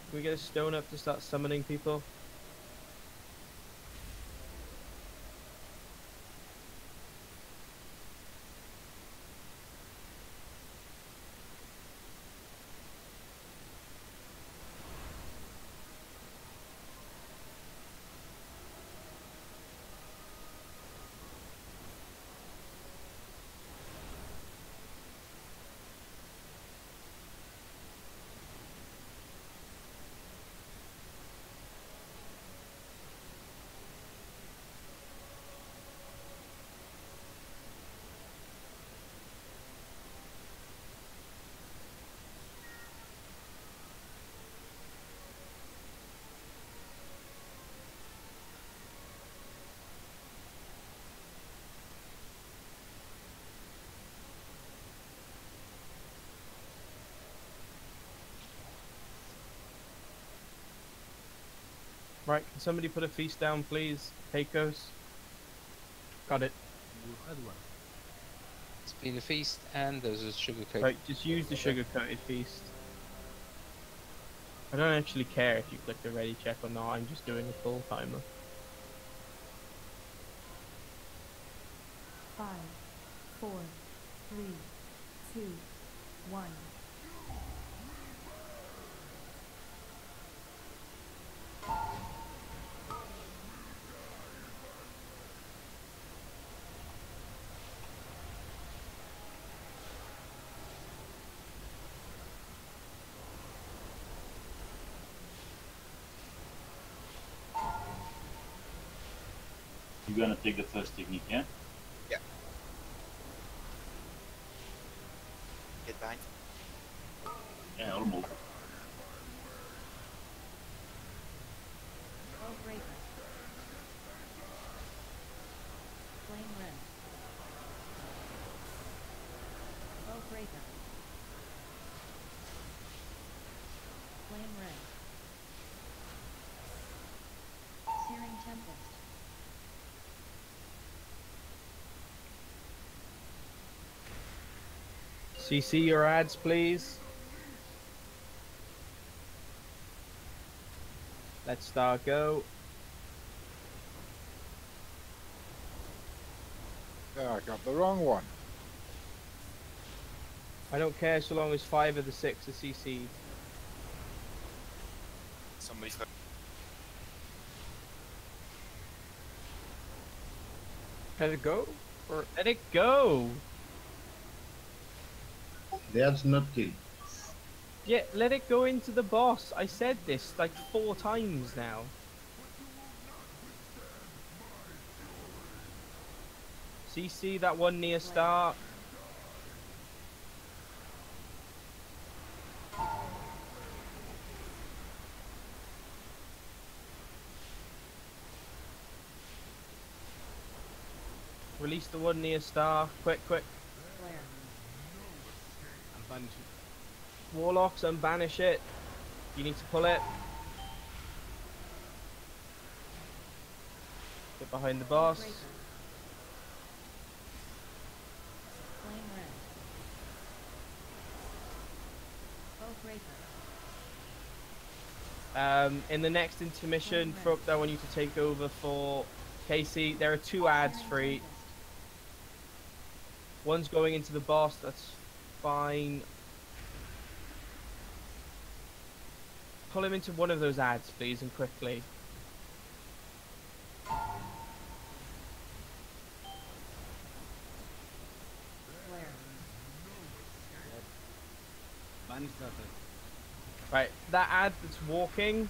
Can we get a stone up to start summoning people? Right, can somebody put a feast down, please? Pecos. Got it. It's been a feast and there's a sugar coat. Right, just use the sugar-coated feast. I don't actually care if you click the ready check or not, I'm just doing a full timer. 5, 4, 3, 2, 1. You're gonna take the first technique, yeah? Yeah. Get behind. Yeah, almost. Bowbreaker. Flame Rend. Bowbreaker. Flame Rend. Searing Tempest. CC your ads, please. Let's start go. Yeah, I got the wrong one. I don't care so long as 5 of the 6 are CC'd. Somebody's got. Let it go? Or let it go! That's not killed. Yeah, let it go into the boss. I said this like 4 times now. CC that one near start. Release the one near star. Quick, quick. Flare. I'm banishing. Warlocks, unbanish it. You need to pull it. Get behind the boss. Bowbreaker. Flame Rend. Bowbreaker. In the next intermission, Fruct, I want you to take over for Casey. There are 2 ads for each. One's going into the boss, that's fine. Pull him into one of those ads, please, and quickly. Flare. Banish that. Right, that ad that's walking.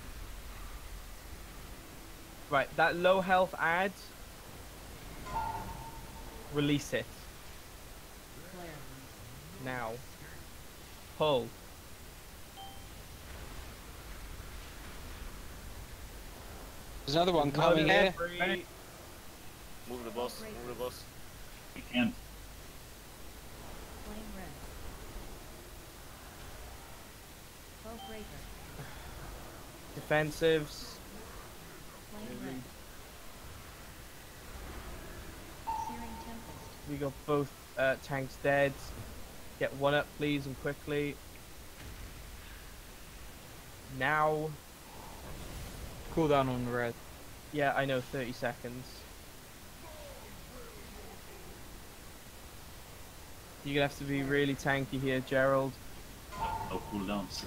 Right, that low health ad. Release it. Flare. Now. Pull. There's another one coming here. Move the boss, move the boss. You can't. Flame Rend. Bowbreaker. Defensives. Flame Rend. Searing Tempest. We got both tanks dead. Get one up, please, and quickly. Now. Cooldown on red. Yeah, I know, 30 seconds. You're gonna have to be really tanky here, Gerald. No cooldowns.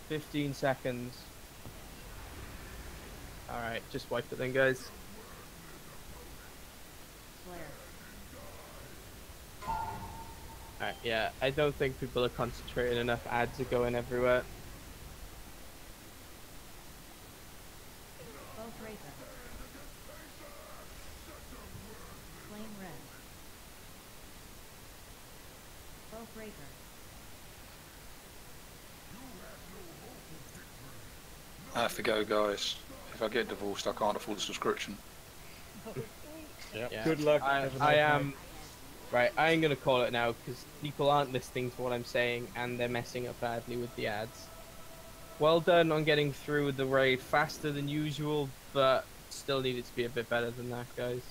15 seconds. Alright, just wipe it then, guys. Flare. Alright, yeah, I don't think people are concentrating enough. Ads are going everywhere. Bowbreaker. Flame Rend. Bowbreaker. I have to go, guys. If I get divorced, I can't afford a subscription. Yeah. Good luck. I Have a nice am. night. Right, I am gonna call it now because people aren't listening to what I'm saying and they're messing up badly with the ads. Well done on getting through the raid faster than usual, but still needed to be a bit better than that, guys.